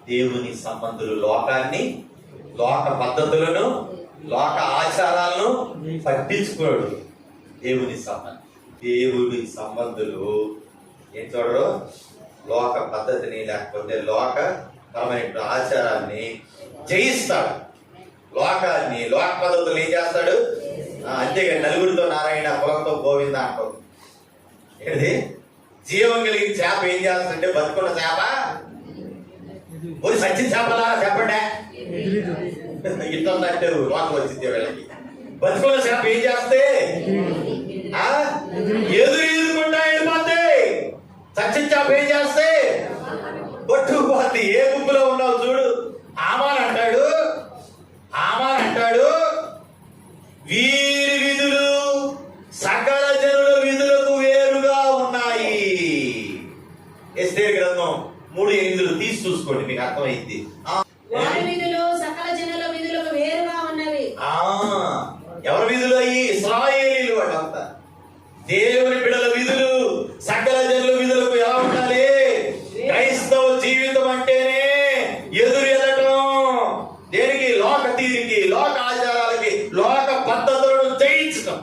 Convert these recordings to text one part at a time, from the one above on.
దేవుని సంబంధులు లోకాన్ని, లోక పద్ధతులను, లోక ఆచారాలను పట్టించుకోడు. దేవుని సంబంధులు ఏం చూడరు? లోక పద్ధతిని లేకపోతే లోక పరమైన ఆచారాన్ని జయిస్తాడు. లోకాన్ని, లోక పద్ధతులు ఏం చేస్తాడు? అంతేగా నలుగురితో నారాయణ, పొలంతో గోవింద అంటారు. ఏంటి? జీవం కలిగిన చేప ఏం చేస్తుంటే, బతుకున్న చేప సచ్చిన చేపలా చెప్పండి ఇట్లంటే లోకం వచ్చింది వీళ్ళకి. బతుకున్న చేప ఏం చేస్తే ఎదురుకుంటా వెళ్ళిపోతే, సచ్చిన చేప ఏం చేస్తే పట్టుకుపోతే. ఏ గుంపులో ఉన్నావు చూడు. ఆమాన్ అంటాడు వీరి విధులు సకల జనుల విధులకు వేరుగా ఉన్నాయి. ఎస్తేరు గ్రంథం 3:8 తీసి చూసుకోండి, మీకు అర్థమైంది. ఎవరి విధులు అయ్యి? ఇశ్రాయేలీయులు వాళ్ళంతా. దేవుని బిడ్డల విధులు సకల జనుల విధులకు ఎలా ఉండాలి? క్రైస్తవ జీవితం అంటేనే ఎదురు వెళ్ళటం. దేనికి? లోక తీరికి, లోక ఆచారాలకి, లోక పద్ధతులను జయించటం.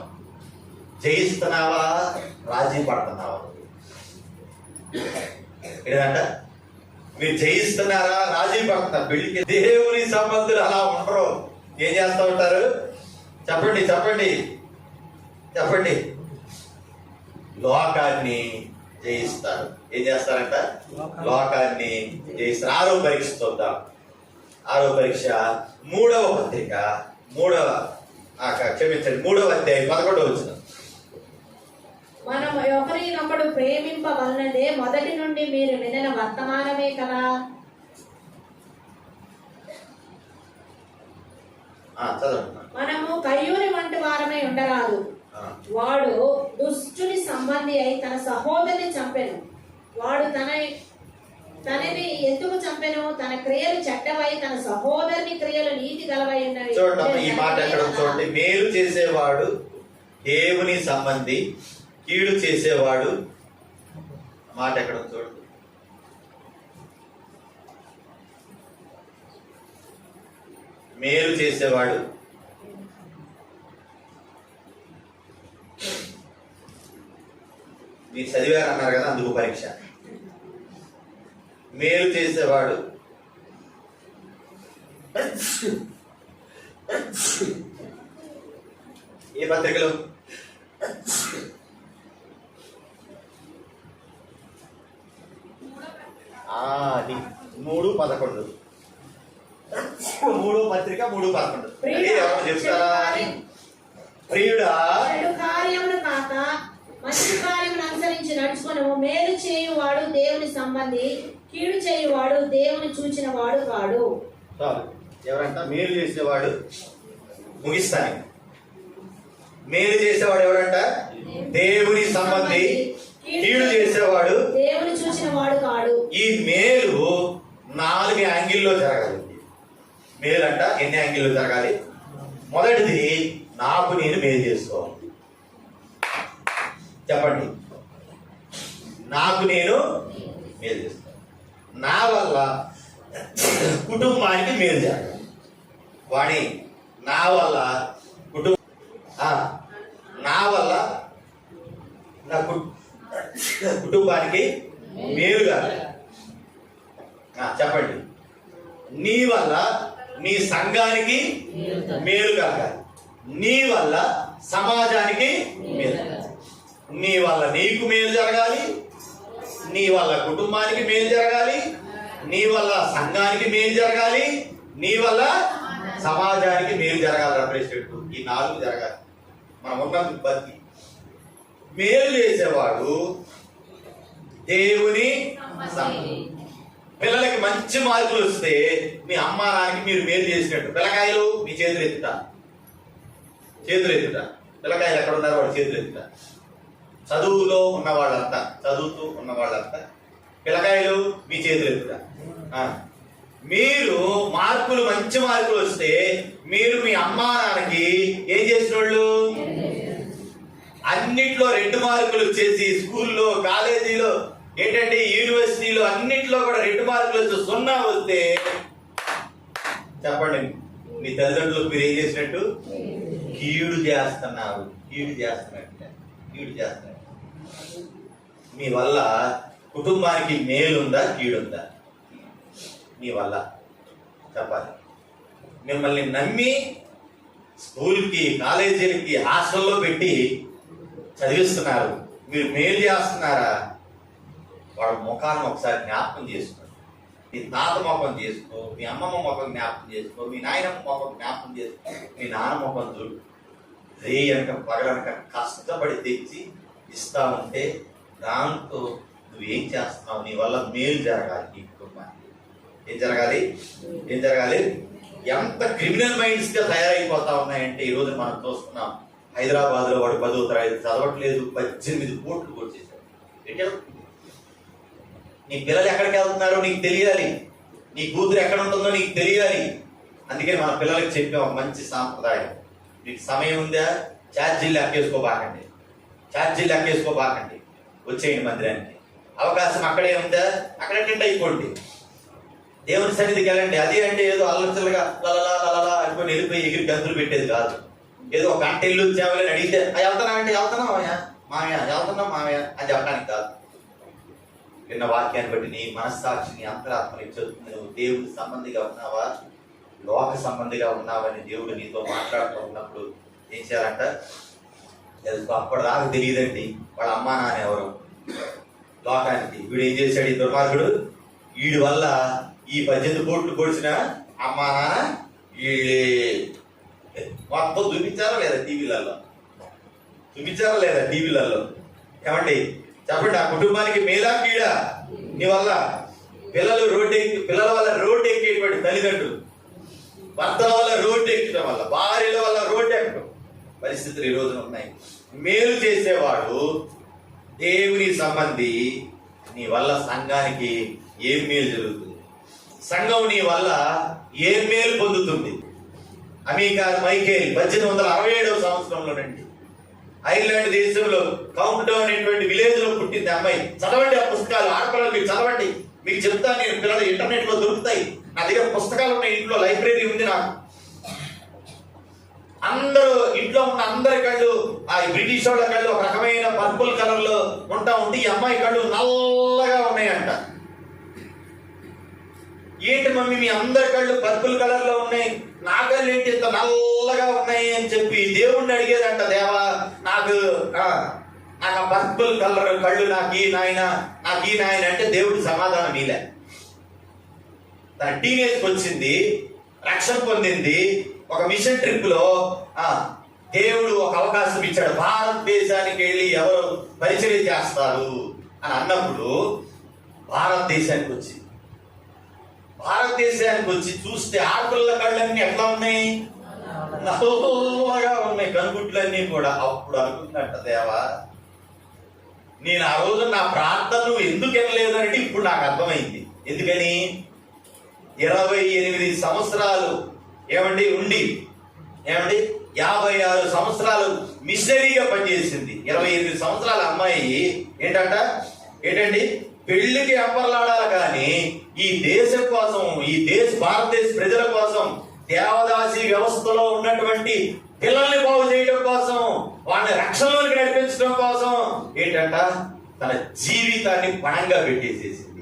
జయిస్తున్నావా? రాజీ పడుతున్నావా? ఏంటంట? మీరు జయిస్తున్నారా? రాజీ పడుతున్నారు. పెళ్లికి దేవుని సంబంధులు అలా ఉండరు. ఏం చేస్తూ ఉంటారు? చెప్పండి. లోకాన్ని జయిస్తారు. ఏం చేస్తారంట? లోకాన్ని జయిస్తారు. ఆరో పరీక్ష చూద్దాం. ఆరో పరీక్ష 3వ పత్రిక 3వ అధ్యాయం 11వ వచనం. మనం ఒకరినొకడు ప్రేమింపవలనదే మొదటి నుండి మీరు వినిన వర్తమానమే కదా. మనము కయ్యూని వంటి వారమై ఉండరాదు. వాడు దుష్టుని సంబంధి అయి తన సహోదరిని చంపెను. వాడు తనని ఎందుకు చంపెను? తన క్రియలు చెడ్డవై తన సహోదరుని క్రియలు నీతి గలవై ఉన్నవి. చూడండి ఈ మాట ఎక్కడ చూడండి. మేలు చేసేవాడు దేవుని సంబంధి, కీడు చేసేవాడు మాట ఎక్కడ చూడండి. మేలు చేసేవాడు మీరు చదివారు అన్నారు కదా, అందుకు పరీక్ష. మేలు చేసేవాడు ఏ పత్రికలో? అది 3:11. 3వ పత్రిక 3:11. ఎవరు చెప్తారా? ప్రియుడా, కార్యములు కాక మంచి కార్యమును అనుసరించి నడుచుకును. మేలు చేయువాడు దేవుని సంబంధి, కీడు చేయువాడు దేవుని చూచిన వాడు కాడు. ఎవరంట? మేలు చేసేవాడు. ముగిస్తాను. మేలు చేసేవాడు ఎవరంట? దేవుని సంబంధి, కీడు చేసేవాడు దేవుని చూసిన వాడు కాడు. ఈ మేలు 4 యాంగిల్లో జరగాలి. మేలు అంట ఎన్ని యాంగిల్లో జరగాలి? మొదటిది, నాకు నేను మేలు చేసుకోవాలి. చెప్పండి. నాకు నేను మేలు చేసుకోవాలి. నా వల్ల కుటుంబానికి మేలు జరగాలి. వాణి, నా వల్ల నా వల్ల నా కుటుంబానికి మేలు కాదు. చెప్పండి. నీ వల్ల నీ సంఘానికి మేలు కలగాలి. నీ వల్ల సమాజానికి మేలు. నీ వల్ల నీకు మేలు జరగాలి, నీ వల్ల కుటుంబానికి మేలు జరగాలి, నీ వల్ల సంఘానికి మేలు జరగాలి, నీ వల్ల సమాజానికి మేలు జరగాలి. ప్రెసిడెంట్, ఈ 4 జరగాలి. మనం ఉన్న బతికి మేలు చేసేవాడు దేవుని సంబంధి. పిల్లలకి మంచి మార్కులు వస్తే మీ అమ్మ నాన్నకి మీరు మేలు చేసినట్టు. పిల్లకాయలు మీ చేతులు ఎత్తుట. పిల్లకాయలు ఎక్కడ ఉన్నారు? వాడు చేతులు ఎత్తుట. చదువుతూ ఉన్న వాళ్ళంతా పిల్లకాయలు మీ చేతులు ఎత్తుట. మీరు మంచి మార్కులు వస్తే మీరు మీ అమ్మా నాన్నకి ఏం చేసిన వాళ్ళు? అన్నిట్లో 2 మార్కులు వచ్చేసి స్కూల్లో, కాలేజీలో ఏంటంటే యూనివర్సిటీలో అన్నింటిలో కూడా 2 మార్కులు వచ్చి 0 వస్తే చెప్పండి, మీ తల్లిదండ్రులకు మీరు ఏం చేసినట్టు? కీడు చేస్తున్నారు. మీ వల్ల కుటుంబానికి మేలుందా కీడుందా? మీ వల్ల చెప్పాలి. మిమ్మల్ని నమ్మి స్కూల్కి, కాలేజీలకి, హాస్టల్లో పెట్టి చదివిస్తున్నారు. మీరు మేలు చేస్తున్నారా? వాళ్ళ ముఖాన్ని ఒకసారి జ్ఞాపకం చేసుకో. మీ తాత ముఖం చేసుకో, మీ అమ్మమ్మ ముఖం జ్ఞాపకం చేసుకో, మీ నాయనమ్మ ముఖం జ్ఞాపకం చేసుకో, మీ నాన్న ముఖం చూడు. రేయనక పగలనక కష్టపడి తెచ్చి ఇస్తా ఉంటే దాంతో నువ్వేం చేస్తున్నావు? నీ వల్ల మేలు జరగాలి. నీ కుటుంబానికి ఏం జరగాలి? ఎంత క్రిమినల్ మైండ్స్ గా తయారైపోతా ఉన్నాయంటే ఈరోజు మనం చూస్తున్నాం. హైదరాబాద్లో వాడు 10వ తరగతి చదవట్లేదు, 18 కోట్లు కొట్టేశాడు. నీ పిల్లలు ఎక్కడికి వెళ్తున్నారో నీకు తెలియాలి, నీ కూతురు ఎక్కడ ఉంటుందో నీకు తెలియాలి. అందుకే మన పిల్లలకి చెప్పే ఒక మంచి సాంప్రదాయం, మీకు సమయం ఉందా ఛార్జీలు లెక్కేసుకోబాకండి, వచ్చేయండి మందిరానికి. అవకాశం అక్కడే ఉందా అక్కడ అటెండ్ అయిపోండి, దేవుని సన్నిధికి వెళ్ళండి. అది అంటే ఏదో అల్లచల్లగా లలలా అనుకుని వెళ్ళిపోయి ఎగిరి గంతులు పెట్టేది కాదు. ఏదో ఒక గంట ఇల్లు వచ్చామని అడిగితే వెళ్తున్నావు మామయ్య అని చెప్పడానికి కాదు. విన్న వాక్యాన్ని బట్టి నీ మనస్సాక్షిని, అంతరాత్మని చెప్తుంది. నువ్వు దేవుడి సంబంధిగా ఉన్నావా, లోక సంబంధిగా ఉన్నావని దేవుడు నీతో మాట్లాడుతూ ఉన్నప్పుడు ఏం చేయాలంట? అప్పటిదాకా తెలియదండి వాళ్ళ అమ్మా నాన్న ఎవరు లోకానికి. వీడు ఏం చేశాడు ఈ దుర్మార్గుడు? వీడి వల్ల ఈ 18 కోట్లు పొడిచిన అమ్మా నాన్న వీళ్ళే మొత్తం చూపించారా లేదా టీవీలలో? ఏమండి చెప్పండి, ఆ కుటుంబానికి మేలా కీడా? నీ వల్ల పిల్లల వల్ల రోడ్డు ఎక్కేటువంటి తల్లిదండ్రులు, భర్తల వల్ల రోడ్డు ఎక్కడం వల్ల, భార్యల వల్ల రోడ్డు ఎక్కడం పరిస్థితులు ఈ రోజున ఉన్నాయి. మేలు చేసేవాడు దేవుని సంబంధి. నీ వల్ల సంఘానికి ఏం మేలు జరుగుతుంది? సంఘం నీ వల్ల ఏం మేలు పొందుతుంది? అమీకార్ మైకేల్ 1867వ సంవత్సరంలోనండి ఐర్లాండ్ దేశంలో కౌంట్ డౌన్ అనేటువంటి విలేజ్ లో పుట్టింది అమ్మాయి. చదవండి ఆ పుస్తకాలు, ఆడపిల్లలు మీరు చదవండి. మీకు చెప్తాను నేను, పిల్లలు ఇంటర్నెట్ లో దొరుకుతాయి. నా దగ్గర పుస్తకాలు ఉన్నాయి, ఇంట్లో లైబ్రరీ ఉంది నాకు. అందరూ ఇంట్లో ఉన్న అందరి కళ్ళు ఆ బ్రిటిష్ వాళ్ళ కళ్ళు ఒక రకమైన పర్పుల్ కలర్ లో ఉంటా ఉంటే ఈ అమ్మాయి కళ్ళు నల్లగా ఉన్నాయంట. ఏంటి మమ్మీ మీ అందరి కళ్ళు పర్పుల్ కలర్ లో ఉన్నాయి, నా కళ్ళు ఏంటి ఇంత నల్లగా ఉన్నాయి అని చెప్పి దేవుణ్ణి అడిగేదంట. దేవా నాకు ఆ పర్పుల్ కలర్ కళ్ళు నాకు ఈ నాయన అంటే దేవుడు సమాధానం మీలే. తన టీనేజ్కి వచ్చింది, రక్షణ పొందింది. ఒక మిషన్ ట్రిప్ లో దేవుడు ఒక అవకాశం ఇచ్చాడు. భారతదేశానికి వెళ్ళి ఎవరు పరిచయం చేస్తారు అని అన్నప్పుడు భారతదేశానికి వచ్చి చూస్తే ఆడపిల్ల కళ్ళన్నీ ఎట్లా ఉన్నాయి? నల్లగా ఉన్నాయి, కనుగుట్లన్నీ కూడా. అప్పుడు అనుకుందంట, దేవా నేను ఆ రోజు నా ప్రార్థన నువ్వు ఎందుకు వినలేదు అంటే ఇప్పుడు నాకు అర్థమైంది. ఎందుకని 28 సంవత్సరాలు ఉండి 56 సంవత్సరాలు మిషనరీగా పనిచేసింది. 28 సంవత్సరాల అమ్మాయి ఏంటండి పెళ్లికి అంబర్లాడాలి కానీ ఈ దేశం కోసం, భారతదేశ ప్రజల కోసం, దేవదాసి వ్యవస్థలో ఉన్నటువంటి పిల్లల్ని బాగు చేయడం కోసం, వాళ్ళని రక్షణలోకి నడిపించడం కోసం తన జీవితాన్ని పణంగా పెట్టేసేసింది.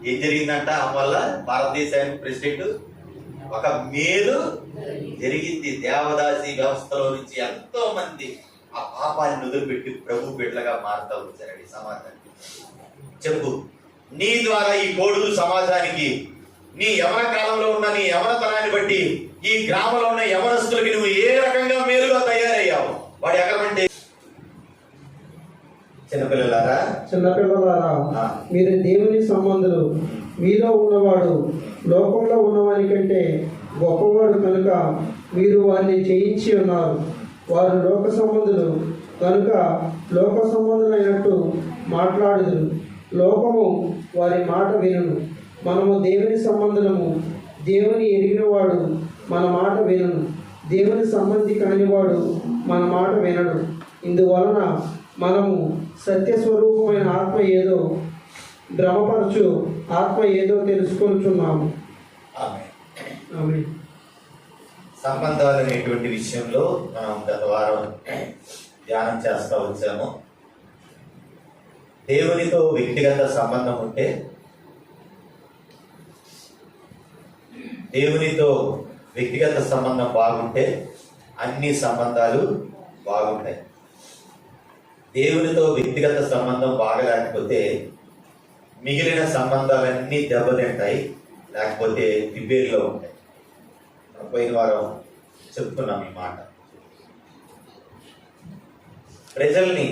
ఏం జరిగిందంట? వల్ల భారతదేశానికి ప్రెసిడెంట్ ఒక మేలు జరిగింది. దేవదాసి వ్యవస్థలో నుంచి ఎంతో మంది ఆ పాపాన్ని వదిలిపెట్టి ప్రభు బిడ్డలుగా మారుతూ వచ్చారండి సమాజానికి. చెప్పు, నీ ద్వారా ఈ కోడూరు సమాజానికి, నీ యవన కాలంలో ఉన్న నీ యవనతనాన్ని బట్టి ఈ గ్రామంలో ఉన్న యవనస్తులకి నువ్వు ఏ రకంగా మేలుగా తయారయ్యావు? వాడు ఎక్కడంటే చిన్నపిల్లలారా మీరు దేవుని సంబంధులు, మీలో ఉన్నవాడు లోకంలో ఉన్నవాని కంటే గొప్పవాడు కనుక మీరు వారిని జయించి ఉన్నారు. వారు లోక సంబంధులు కనుక లోక సంబంధులైనట్టు మాట్లాడుదురు, లోకము వారి మాట వినును. మనము దేవుని సంబంధులము, దేవుని ఎరిగినవాడు మన మాట వినును, దేవుని సంబంధి కానివాడు మన మాట వినడు. ఇందువలన మనము సత్యస్వరూపమైన ఆత్మ ఏదో భ్రమపరచు ఆత్మ ఏదో తెలుసుకొనుచున్నాము. ఆమె ఆమేన్. సంబంధాలు అనేటువంటి విషయంలో మనం గత వారం ధ్యానం చేస్తూ వచ్చాము. దేవునితో వ్యక్తిగత సంబంధం ఉంటే, దేవునితో వ్యక్తిగత సంబంధం బాగుంటే అన్ని సంబంధాలు బాగుంటాయి. దేవునితో వ్యక్తిగత సంబంధం బాగలేకపోతే మిగిలిన సంబంధాలన్నీ దెబ్బతింటాయి, లేకపోతే రిపేర్లో ఉంటాయి. పోయిన వారం చెప్తున్నాం ఈ మాట. ప్రజల్ని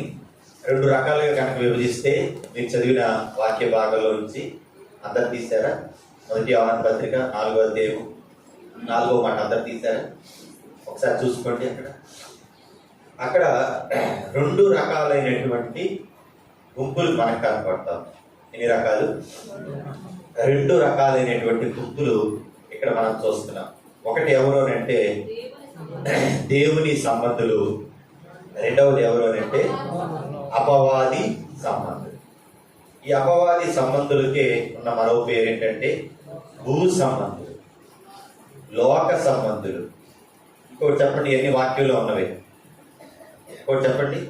2 రకాలుగా కనుక విభజిస్తే, మీరు చదివిన వాక్య భాగంలో నుంచి అందరు తీశారా? 1 యోహాను పత్రిక 4వ అధ్యాయం 4వ మాట అందరు తీశారా? ఒకసారి చూసుకోండి. అక్కడ 2 రకాలైనటువంటి గుంపులు మనకు కనపడతాం. ఎన్ని రకాలు? 2 రకాలైనటువంటి గుంపులు ఇక్కడ మనం చూస్తున్నాం. ఒకటి ఎవరు అంటే దేవుని సంబంధులు, రెండవది ఎవరు అంటే అపవాది సంబంధులు. ఈ అపవాది సంబంధులకే ఉన్న మరో పేరు ఏంటంటే భూ సంబంధులు, లోక సంబంధులు. ఇంకోటి చెప్పండి, ఎన్ని వాక్యంలో ఉన్నవి? ఇంకోటి చెప్పండి,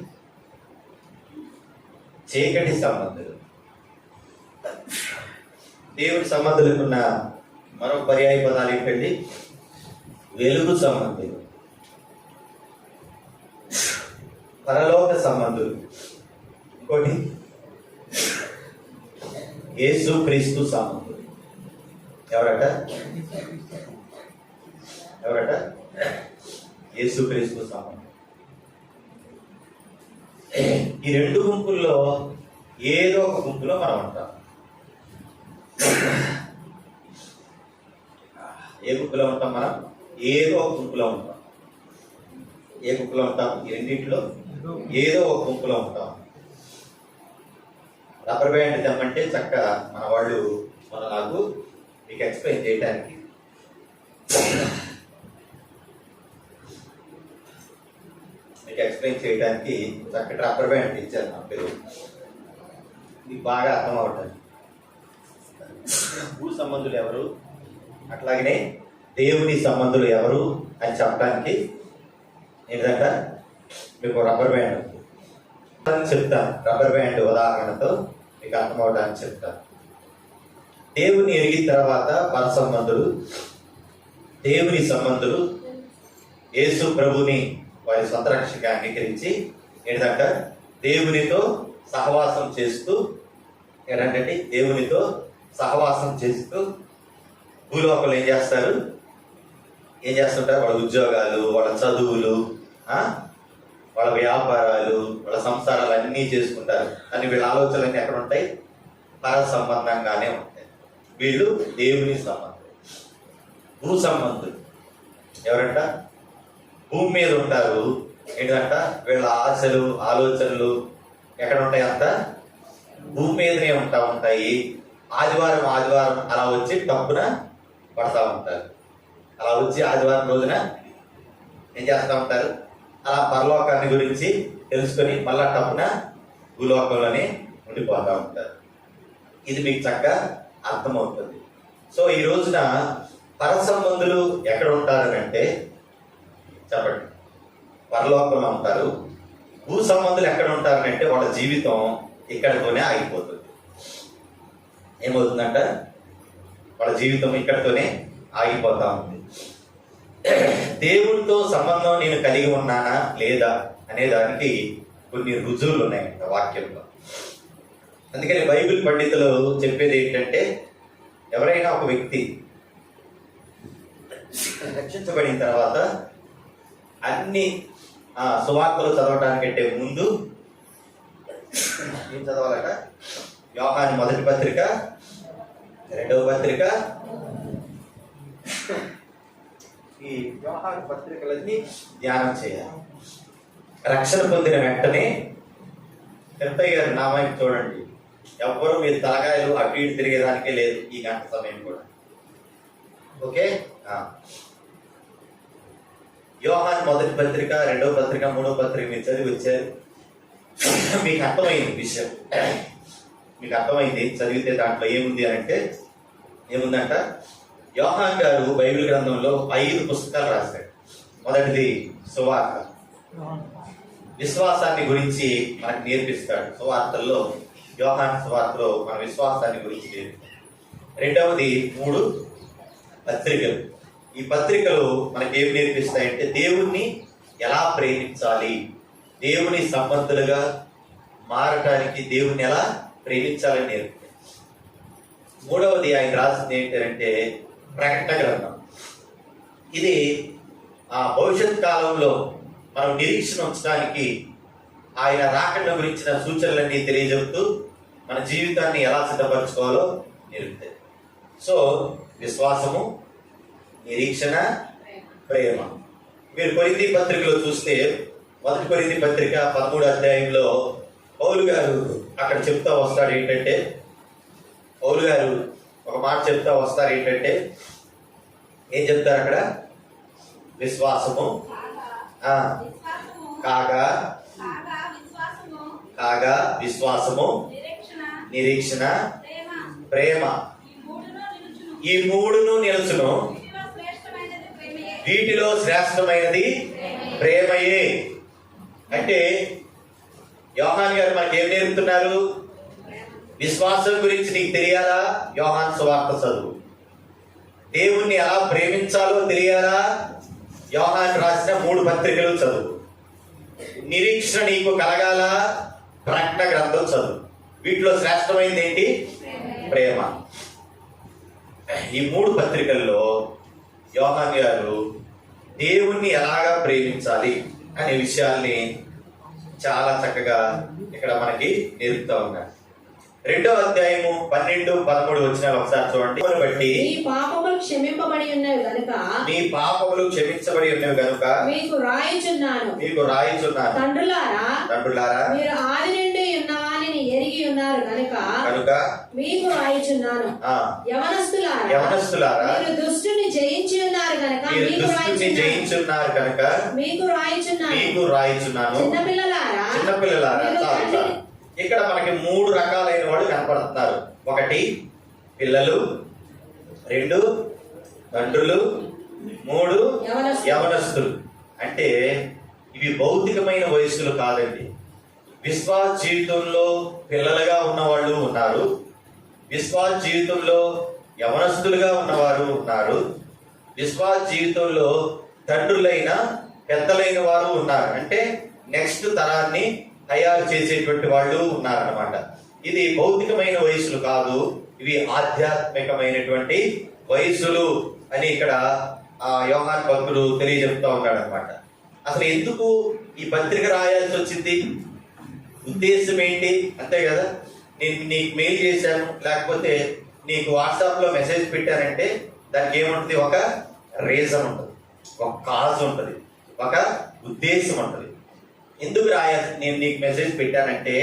చీకటి సంబంధులు. దేవుడి సంబంధులకు ఉన్న మరో పర్యాయ పదాలు ఏంటండి? వెలుగు సంబంధులు, పరలోక సంబంధులు. ఇంకోటి యేసు క్రీస్తు సంబంధులు. ఎవరట? యేసు క్రీస్తు సంబంధులు. ఈ 2 గుంపుల్లో ఏదో ఒక గుంపులో మనం ఉంటాం. ఏ గుంపులో ఉంటాం మనం? ఏదో ఒక గుంపులో ఉంటాం. ఏ గుంపులో ఉంటాం? ఈ రెండింటిలో ఏదో ఒక గుంపులో ఉంటాం. రబ్బర్ బ్యాండ్ తెమ్మంటే చక్కగా మన వాళ్ళు నాకు మీకు ఎక్స్ప్లెయిన్ చేయడానికి చక్కటి రబ్బర్ బ్యాండ్ ఇచ్చారు నా పిల్లలు. మీకు బాగా అర్థం అవ్వటానికి. భూ సంబంధులు ఎవరు, అట్లాగనే దేవుని సంబంధులు ఎవరు అని చెప్పడానికి ఏంటంటే మీకు రబ్బర్ బ్యాండ్ చెప్తాను. రబ్బర్ బ్యాండ్ ఉదాహరణతో మీకు అర్థమవడానికి చెప్తాను. దేవుని ఎరిగిన తర్వాత పర సంబంధులు, దేవుని సంబంధులు యేసు ప్రభుని వారి సొంత రక్షగా అంగీకరించి ఏంటంటే దేవునితో సహవాసం చేస్తూ భూలోకంలో ఏం చేస్తుంటారు? వాళ్ళ ఉద్యోగాలు, వాళ్ళ చదువులు, వాళ్ళ వ్యాపారాలు, వాళ్ళ సంసారాలు అన్నీ చేసుకుంటారు. కానీ వీళ్ళ ఆలోచనలన్నీ ఎక్కడ ఉంటాయి? పర సంబంధంగానే ఉంటాయి. వీళ్ళు దేవుని సంబంధం. భూ సంబంధులు ఎవరంట? భూమి మీద ఉంటారు. ఏంటంట? వీళ్ళ ఆశలు, ఆలోచనలు ఎక్కడ ఉంటాయి? అంత భూమి మీదనే ఉంటాయి. ఆదివారం అలా వచ్చి టప్పున పడతా ఉంటారు. అలా వచ్చి ఆదివారం రోజున ఏం చేస్తూ ఉంటారు? అలా పరలోకాన్ని గురించి తెలుసుకొని మళ్ళా టప్పున భూలోకంలోనే ఉండిపోతూ ఉంటారు. ఇది మీకు చక్కగా అర్థమవుతుంది. సో ఈ రోజున పర సంబంధులు ఎక్కడ ఉంటారని అంటే చెప్పండి, పరలోకంలో ఉంటారు. భూ సంబంధులు ఎక్కడ ఉంటారని అంటే వాళ్ళ జీవితం ఇక్కడితోనే ఆగిపోతుంది. ఏమవుతుందంట? వాళ్ళ జీవితం ఇక్కడితోనే ఆగిపోతా ఉంది. దేవుడితో సంబంధం నేను కలిగి ఉన్నానా లేదా అనే దానికి కొన్ని రుజువులు ఉన్నాయంట వాక్యంలో. అందుకని బైబిల్ పండితులు చెప్పేది ఏంటంటే, ఎవరైనా ఒక వ్యక్తి రక్షించబడిన తర్వాత అన్ని సువార్తలు చదవటానికంటే ముందు ఏం చదవాలట? యోహాను 1వ పత్రిక, 2వ పత్రిక, ఈ యోహాను పత్రికలన్నీ ధ్యానం చేయాలి. రక్షణ పొందిన వెంటనే పెద్దయ్య గారి నామానికి చూడండి, ఎవ్వరూ మీరు తలకాయలు అటు ఇటు తిరిగేదానికే లేదు ఈ గంట సమయం కూడా. ఓకే, యోహాను 1వ పత్రిక, 2వ పత్రిక, 3వ పత్రిక మీరు చదివి వచ్చారు. మీకు అర్థమైంది విషయం. మీకు అర్థమైంది చదివితే దాంట్లో ఏముంది అని అంటే ఏముందంట, యోహాన్ గారు బైబిల్ గ్రంథంలో 5 పుస్తకాలు రాశాడు. మొదటిది సువార్త, విశ్వాసాన్ని గురించి మనకు నేర్పిస్తాడు. సువార్తల్లో యోహాన్ సువార్తలో మన విశ్వాసాన్ని గురించి నేర్పిస్తాడు. రెండవది 3 పత్రికలు. ఈ పత్రికలు మనకి ఏం నేర్పిస్తాయంటే దేవుణ్ణి ఎలా ప్రేమించాలి, దేవుని సంబంధులుగా మారటానికి దేవుణ్ణి ఎలా ప్రేమించాలని నేర్పుతాయి. మూడవది ఆయన రాసింది ఏంటంటే ప్రకటన గ్రంథం. ఇది ఆ భవిష్యత్ కాలంలో మనం నిరీక్షణ ఉంచడానికి ఆయన రాకడ గురించిన సూచనలన్నీ తెలియజెప్తూ మన జీవితాన్ని ఎలా సిద్ధపరచుకోవాలో నేర్పుతాయి. సో విశ్వాసము, నిరీక్షణ, ప్రేమ. మీరు కొరింథీ పత్రికలో చూస్తే మొదటి కొరింథీ పత్రిక 13వ అధ్యాయంలో పౌలు గారు అక్కడ చెప్తా వస్తాడు ఏంటంటే, పౌలు గారు ఒక మాట చెప్తా వస్తారు ఏంటంటే, ఏం చెప్తారు అక్కడ? విశ్వాసము కాగా విశ్వాసము, నిరీక్షణ, ప్రేమ, ఈ మూడును నిలుచును. వీటిలో శ్రేష్టమైనది ప్రేమయే. అంటే యోహాన్ గారు మనకి ఏం నేర్పుతున్నారు? విశ్వాసం గురించి నీకు తెలియాలా? యోహాన్ సువార్త చదువు. దేవుణ్ణి ఎలా ప్రేమించాలో తెలియాలా? యోహాన్ రాసిన 3 పత్రికలు చదువు. నిరీక్షణ నీకు కలగాల? ప్రకటన గ్రంథం చదువు. వీటిలో శ్రేష్టమైనది ఏంటి? ప్రేమ. ఈ 3 పత్రికల్లో యోహాన్ గారు దేవుణ్ణి ఎలాగా ప్రేమించాలి అనే విషయాల్ని చాలా చక్కగా ఇక్కడ మనకి నేర్పుతా ఉన్నారు. 2వ అధ్యాయము 12, 13 వచనాలు ఒకసారి చూడండి. బట్టి మీ పాపములు క్షమింపబడి ఉన్నవి గనుక, మీ పాపములు క్షమించబడి ఉన్నవి గనుక మీకు రాయుచున్నాను. తండ్రులారా మీరు ఆది నుండి ఉన్న వానిని ఎరిగి ఉన్నారు గనుక మీకు రాయుచున్నాను. యవనస్తులారా మీరు దుష్టుని జయించి ఉన్నారు గనుక మీకు రాయుచున్నాను. చిన్నపిల్లలారా ఇక్కడ మనకి 3 రకాలైన వాళ్ళు కనపడుతున్నారు. 1 పిల్లలు, 2 తండ్రులు, 3 యవనస్తులు. అంటే ఇవి భౌతికమైన వయస్సులు కాదండి. విశ్వాస జీవితంలో పిల్లలుగా ఉన్నవాళ్ళు ఉన్నారు, విశ్వాస జీవితంలో యవనస్తులుగా ఉన్నవారు ఉన్నారు, విశ్వాస జీవితంలో తండ్రులైన పెద్దలైన వారు ఉన్నారు. అంటే నెక్స్ట్ తరాన్ని తయారు చేసేటువంటి వాళ్ళు ఉన్నారన్నమాట. ఇది భౌతికమైన వయసులు కాదు, ఇవి ఆధ్యాత్మికమైనటువంటి వయసులు అని ఇక్కడ యోహాన్ భక్తుడు తెలియజెప్తా ఉన్నాడు అనమాట. అసలు ఎందుకు ఈ పత్రిక రాయాల్సి వచ్చింది? ఉద్దేశం ఏంటి? అంతే కదా, నేను నీకు మెయిల్ చేశాను, లేకపోతే నీకు వాట్సాప్లో మెసేజ్ పెట్టానంటే దానికి ఏముంటుంది? ఒక రీజన్ ఉంటుంది, ఒక కాజ్ ఉంటుంది, ఒక ఉద్దేశం ఉంటుంది. ఎందుకు రాయాలి? నేను నీకు మెసేజ్ పెట్టానంటే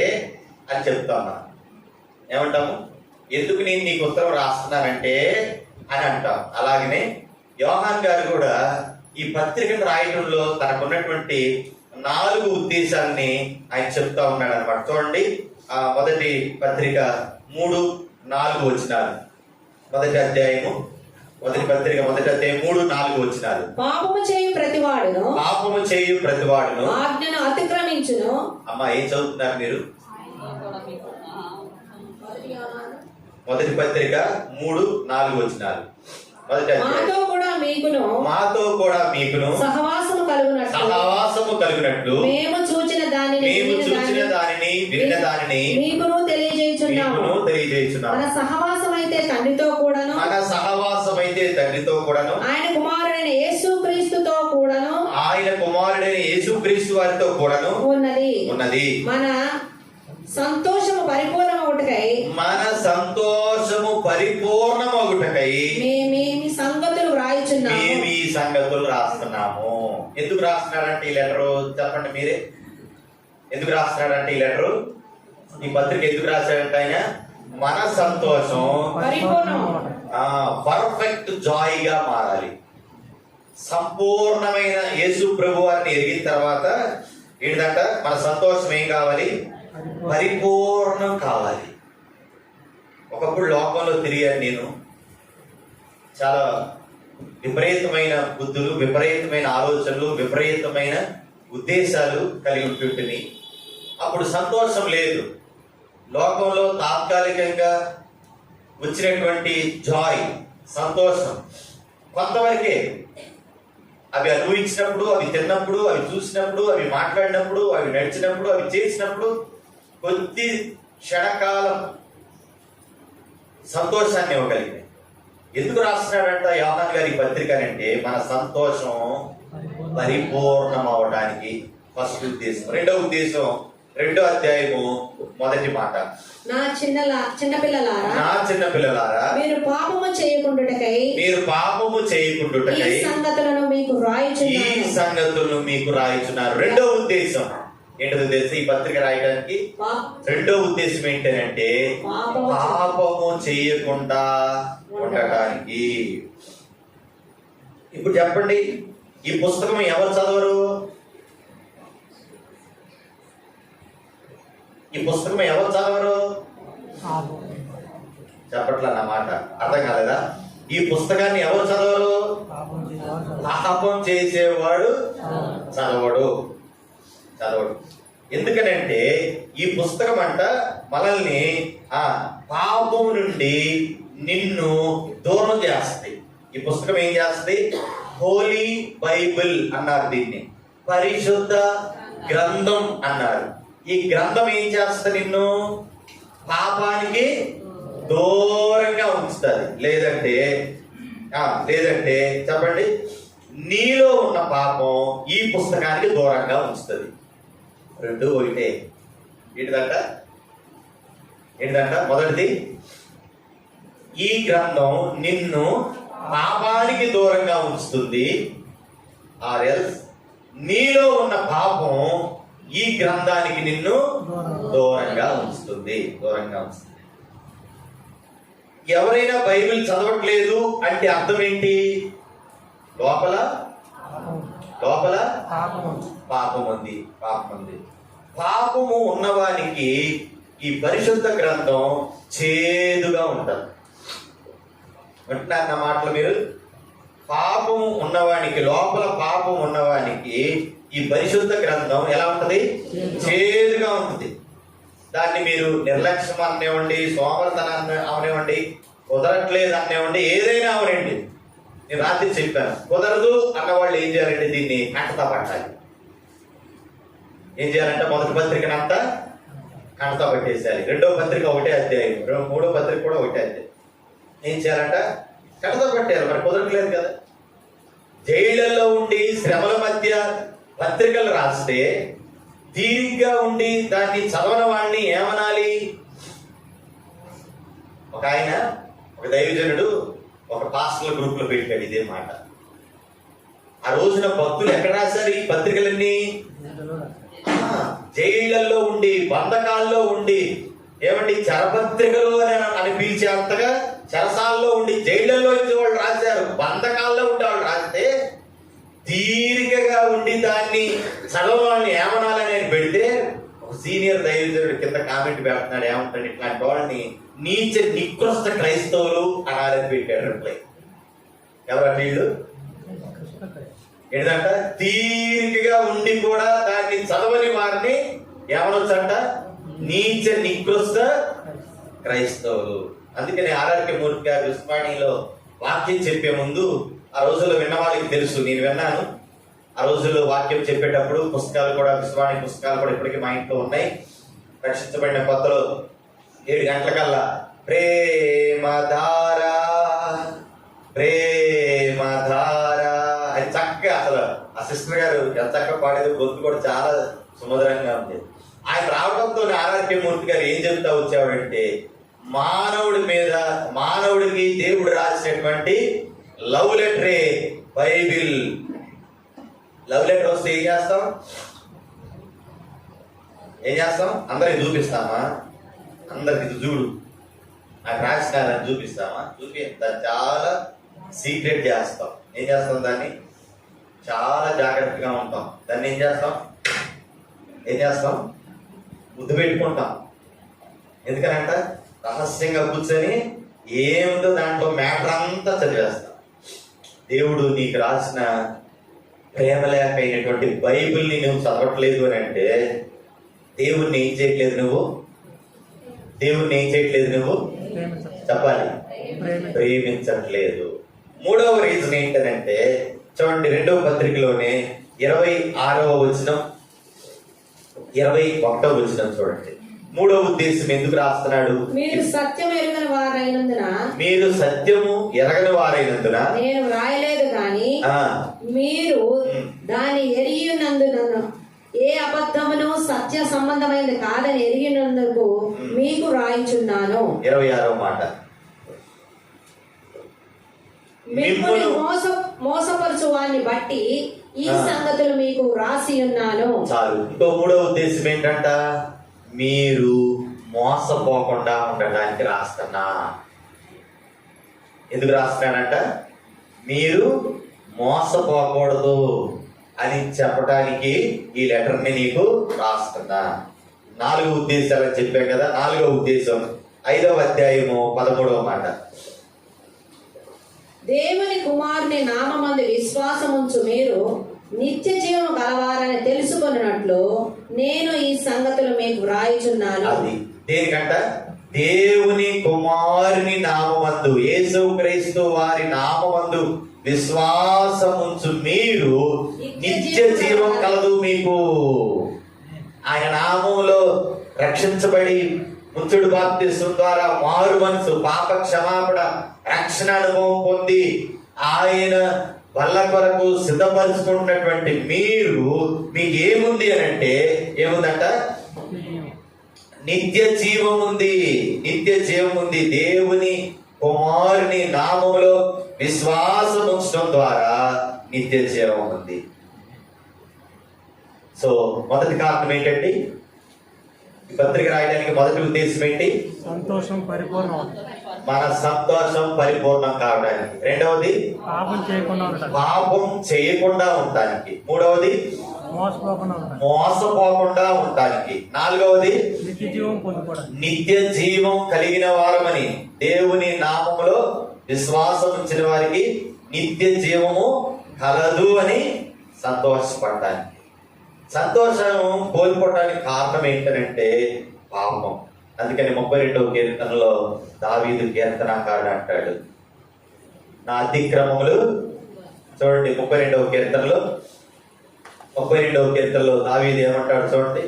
అని చెప్తాను. ఏమంటాము? ఎందుకు నేను నీకు ఉత్తరం రాస్తున్నానంటే అని అంటాం. అలాగనే యోహాన్ గారు కూడా ఈ పత్రికను రాయడంలో తనకున్నటువంటి 4 ఉద్దేశాలని ఆయన చెప్తా ఉన్నాడు అనమాట. చూడండి, మొదటి పత్రిక 3, 4 వచనాలు. మొదటి అధ్యాయము, మొదటి పత్రిక 1వ అధ్యాయం 3, 4 వచనాలు. పాపము చేయు ప్రతివాడును ఆజ్ఞను అతిక్రమించును. అమ్మా, ఏం చదువుతున్నారు మీరు? మొదటి పత్రిక 3, 4 వచనాలు. మాతో కూడా మీకును సహవాసము కలుగునట్లు మేము చూచిన దానిని విన్న దానిని మీకును తెలియజేయుచున్నాము. మన సహవాసం అయితే తండ్రితో కూడాను ఆయన కుమారుడైన యేసుక్రీస్తుతో కూడాను ఉన్నది. మన సంతోషము పరిపూర్ణమగుటకై మేము ఈ సంగతులు రాస్తున్నాము. ఎందుకు రాస్తున్నాడంటే ఈ లెటరు? చెప్పండి మీరే. ఎందుకు రాస్తున్నాడంటే ఈ లెటరు, ఈ పత్రిక ఎందుకు రాశాడంటే ఆయన మన సంతోషం పర్ఫెక్ట్ జాయ్ గా మారాలి. సంపూర్ణమైన యేసు ప్రభు వారిని ఎరిగిన తర్వాత ఏంటంట? మన సంతోషం ఏం కావాలి? పరిపూర్ణం కావాలి. ఒకప్పుడు లోకంలో తిరిగాను నేను. చాలా విపరీతమైన బుద్ధులు, విపరీతమైన ఆలోచనలు, విపరీతమైన ఉద్దేశాలు కలిగి ఉంటుంటిని. అప్పుడు సంతోషం లేదు. లోకంలో తాత్కాలికంగా వచ్చినటువంటి జాయ్, సంతోషం కొంతవరకే. అవి అనుభవించినప్పుడు, అవి తిన్నప్పుడు, అవి చూసినప్పుడు, అవి మాట్లాడినప్పుడు, అవి నడిచినప్పుడు, అవి చేసినప్పుడు కొద్ది క్షణకాలం సంతోషాన్ని ఇవ్వగలిగినాయి. ఎందుకు రాస్తున్నాడంట యోహాను గారి పత్రిక అంటే మన సంతోషం పరిపూర్ణం అవడానికి ఫస్ట్ ఉద్దేశం. రెండో ఉద్దేశం 2వ అధ్యాయము 1వ మాట, నా చిన్నపిల్లలారా నా చిన్న పిల్లలారా మీరు పాపము చేయకుండుటకై ఈ సంగతులను మీకు రాయుచున్నాను. రెండో ఉద్దేశం ఏంటో తెలుసు ఈ పత్రిక రాయడానికి? రెండో ఉద్దేశం ఏంటంటే పాపము చేయకుండా ఉండటానికి. ఇప్పుడు చెప్పండి, ఈ పుస్తకం ఎవరు చదవరు? ఈ పుస్తకం ఎవరు చదవరు? చెప్పట్లా నా మాట అర్థం కాలేదా? ఈ పుస్తకాన్ని ఎవరు చదవరు? పాపం చేసేవాడు చదవడు. ఎందుకనంటే ఈ పుస్తకం అంట మనల్ని పాపం నుండి నిన్ను దూరం చేస్తుంది. ఈ పుస్తకం ఏం చేస్తుంది? హోలీ బైబిల్ అన్నారు, దీన్ని పరిశుద్ధ గ్రంథం అన్నారు. ఈ గ్రంథం ఏం చేస్తుంది? నిన్ను పాపానికి దూరంగా ఉంచుతుంది. లేదంటే చెప్పండి, నీలో ఉన్న పాపం ఈ పుస్తకానికి దూరంగా ఉంచుతుంది. రెండు ఒకటే. ఏంటిదంట? మొదటిది, ఈ గ్రంథం నిన్ను పాపానికి దూరంగా ఉంచుతుంది. ఆర్ఎల్స్ నీలో ఉన్న పాపం ఈ గ్రంథానికి నిన్ను దూరంగా ఉంచుతుంది. ఎవరైనా బైబిల్ చదవట్లేదు అంటే అర్థం ఏంటి? లోపల పాపం ఉంది. పాపము ఉన్నవానికి ఈ పరిశుద్ధ గ్రంథం చేదుగా ఉంటుంది. అంటున్నారు నా మాటలు మీరు? పాపం ఉన్నవానికి, లోపల పాపం ఉన్నవానికి ఈ పరిశుద్ధ గ్రంథం ఎలా ఉంటది? చేదుగా ఉంటుంది. దాన్ని మీరు నిర్లక్ష్యం అనేవ్వండి, సోమరతనాన్ని అవనివ్వండి, కుదరట్లేదు అనేవ్వండి, ఏదైనా అవనండి. నేను రాత్రి చెప్పాను, కుదరదు అన్నవాళ్ళు ఏం చేయాలంటే దీన్ని కంటతా పట్టాలి. ఏం చేయాలంటే మొదటి పత్రికను అంతా కంటతా పట్టేసేయాలి. రెండో పత్రిక ఒకటే అధ్యాయం, మూడో పత్రిక కూడా ఒకటే అధ్యాయం. ఏం చేయాలంట? కంటతా పట్టేయాలి. మరి కుదరట్లేదు కదా. జైళ్లలో ఉండి శ్రమల మధ్య పత్రికలు రాస్తే తీరిగ్గా ఉండి దాన్ని చదవని వాడిని ఏమనాలి? ఒక దైవజనుడు ఒక పాస్టర్ల గ్రూప్ లో పెట్టాడు ఇదే మాట. ఆ రోజున భక్తులు ఎక్కడ రాశారు ఈ పత్రికలన్నీ? జైళ్లలో ఉండి, బంధకాల్లో ఉండి, ఏమండి చరపత్రికలు అని పిలిచేంతగా చెరసాల్లో ఉండి, జైళ్లలో వచ్చే వాళ్ళు రాశారు. బంధకాల్లో ఉండే వాళ్ళు రాస్తే తీరికగా ఉండి దాన్ని చదవాలని ఏమనాలని ఆయన పెడితే ఒక సీనియర్ దైవజనుడు కింద కామెంట్ పెడుతున్నాడు. ఏమంటాడు? ఇట్లాంటి వాళ్ళని నీచ నికృష్ట క్రైస్తవులు అనాలని పెట్టాడు రిప్లై. ఎవరు వీళ్ళు? ఏంటంట? తీరికగా ఉండి కూడా దాన్ని చదవని వారిని ఏమనొచ్చంట? నీచ నికృష్ట క్రైస్తవులు. అందుకని ఆర్ఆర్కే మూర్తి గారు విశ్వాణిలో వాక్యం చెప్పే ముందు, ఆ రోజుల్లో విన్న వాళ్ళకి తెలుసు, నేను విన్నాను. ఆ రోజుల్లో వాక్యం చెప్పేటప్పుడు పుస్తకాలు కూడా, విశ్వాణి పుస్తకాలు కూడా ఇప్పటికీ మా ఇంట్లో ఉన్నాయి. రక్షించబడిన కొత్తలో 7 గంటలకల్లా ప్రేమధార అని చక్కగా, అసలు ఆ సిస్టర్ గారు ఎంత చక్కగా పాడేది, గొంతు కూడా చాలా సుమధురంగా ఉంది. ఆయన రావడంతో ఆర్ఆర్కే మూర్తి గారు ఏం చెప్తా వచ్చేవాడంటే, మానవుడికి దేవుడు రాసినటువంటి లవ్ లెటరే బైబిల్. లవ్ లెటర్ వస్తే ఏం చేస్తాం? అందరికి చూపిస్తామా? అందరికి చూడు నాకు రాసినారని చూపిస్తామా? దాన్ని చాలా సీక్రెట్ చేస్తాం. ఏం చేస్తాం? దాన్ని చాలా జాగ్రత్తగా ఉంటాం. దాన్ని ఏం చేస్తాం? ముద్దు పెట్టుకుంటాం. ఎందుకనంట? రహస్యంగా కూర్చొని ఏముందో దాంట్లో మ్యాటర్ అంతా చదివేస్తా. దేవుడు నీకు రాసిన ప్రేమ లేకపోయినటువంటి బైబిల్ని నువ్వు చదవట్లేదు అని అంటే దేవుణ్ణి ఏం చేయట్లేదు నువ్వు? దేవుణ్ణి ఏం చేయట్లేదు నువ్వు? చెప్పాలి, ప్రేమించట్లేదు. మూడవ రీజన్ ఏంటంటే చూడండి, 2వ పత్రికలోనే 26వ వచనం 21వ వచనం చూడండి. మూడవ ఉద్దేశం ఎందుకు రాస్తున్నాడు? మీరు సత్యం ఎరుగని వారైనందున, మీరు సత్యము ఎరగని వారైనందున నేను వ్రాయలేదు గాని మీరు దాని ఎరిగినందున, ఏ అబద్ధమును సత్య సంబంధమైనది కాదని ఎరిగినందుకు మీకు రాయిచున్నాను. 26వ మాట, మిమ్మల్ని మోసపరచు వారిని బట్టి ఈ సంగతులు మీకు రాసి ఉన్నాను. చాలు. ఇంకో మూడవ ఉద్దేశం ఏంటంట? మీరు మోసపోకుండా ఉండటానికి రాస్తున్నా. ఎందుకు రాస్తున్నానంట? మీరు మోసపోకూడదు అని చెప్పడానికి ఈ లెటర్ని నీకు రాస్తున్నా. 4 ఉద్దేశాలు అని చెప్పాం కదా. 4వ ఉద్దేశం 5వ అధ్యాయము 13వ మాట, దేవుని కుమారుని నామమందు విశ్వాసముంచు మీరు నిత్య జీవం గలవారని తెలుసుకున్నట్లు నేను ఈ సంగతులు మీకు వ్రాయిచున్నాను. అది దేనికంట? దేవుని కుమారుని నామమందు, యేసుక్రీస్తు వారి నామమందు విశ్వాసముంచు మీరు నిత్య జీవం కలదు మీకు. ఆయన నామములో రక్షించబడి ముచ్చుడు బాప్తిస్మం ద్వారా మారు మనసు, పాప క్షమాపణ, రక్షణ అనుభవం పొంది ఆయన వల్ల కొరకు సిద్ధపరుచుకుంటున్నటువంటి మీరు, మీకు ఏముంది అని అంటే ఏముందంట? నిత్య జీవం ఉంది. నిత్య జీవం ఉంది. దేవుని కుమారుని నామములో విశ్వాసం ఉంచడం ద్వారా నిత్య జీవం ఉంది. సో మొదటి కారణం ఏంటండి? ఈ పత్రిక రాయడానికి మొదటి ఉద్దేశం ఏంటి? సంతోషం పరిపూర్ణం, మన సంతోషం పరిపూర్ణం కావడానికి. రెండవది పాపం చేయకుండా ఉండటానికి. మూడవది మోసపోకుండా ఉండటానికి. 4వది నిత్య జీవం కలిగిన వారమని, దేవుని నామములో విశ్వాసం ఉంచిన వారికి నిత్య జీవము కలదు అని సంతోషపడటానికి. సంతోషం కోల్పోవడానికి కారణం ఏంటంటే పాపం. అందుకని 32వ కీర్తనలో దావీదు కీర్తనకారుడు అంటాడు, నా అతిక్రమములు, చూడండి 32వ కీర్తనలో దావీదు ఏమంటాడు చూడండి.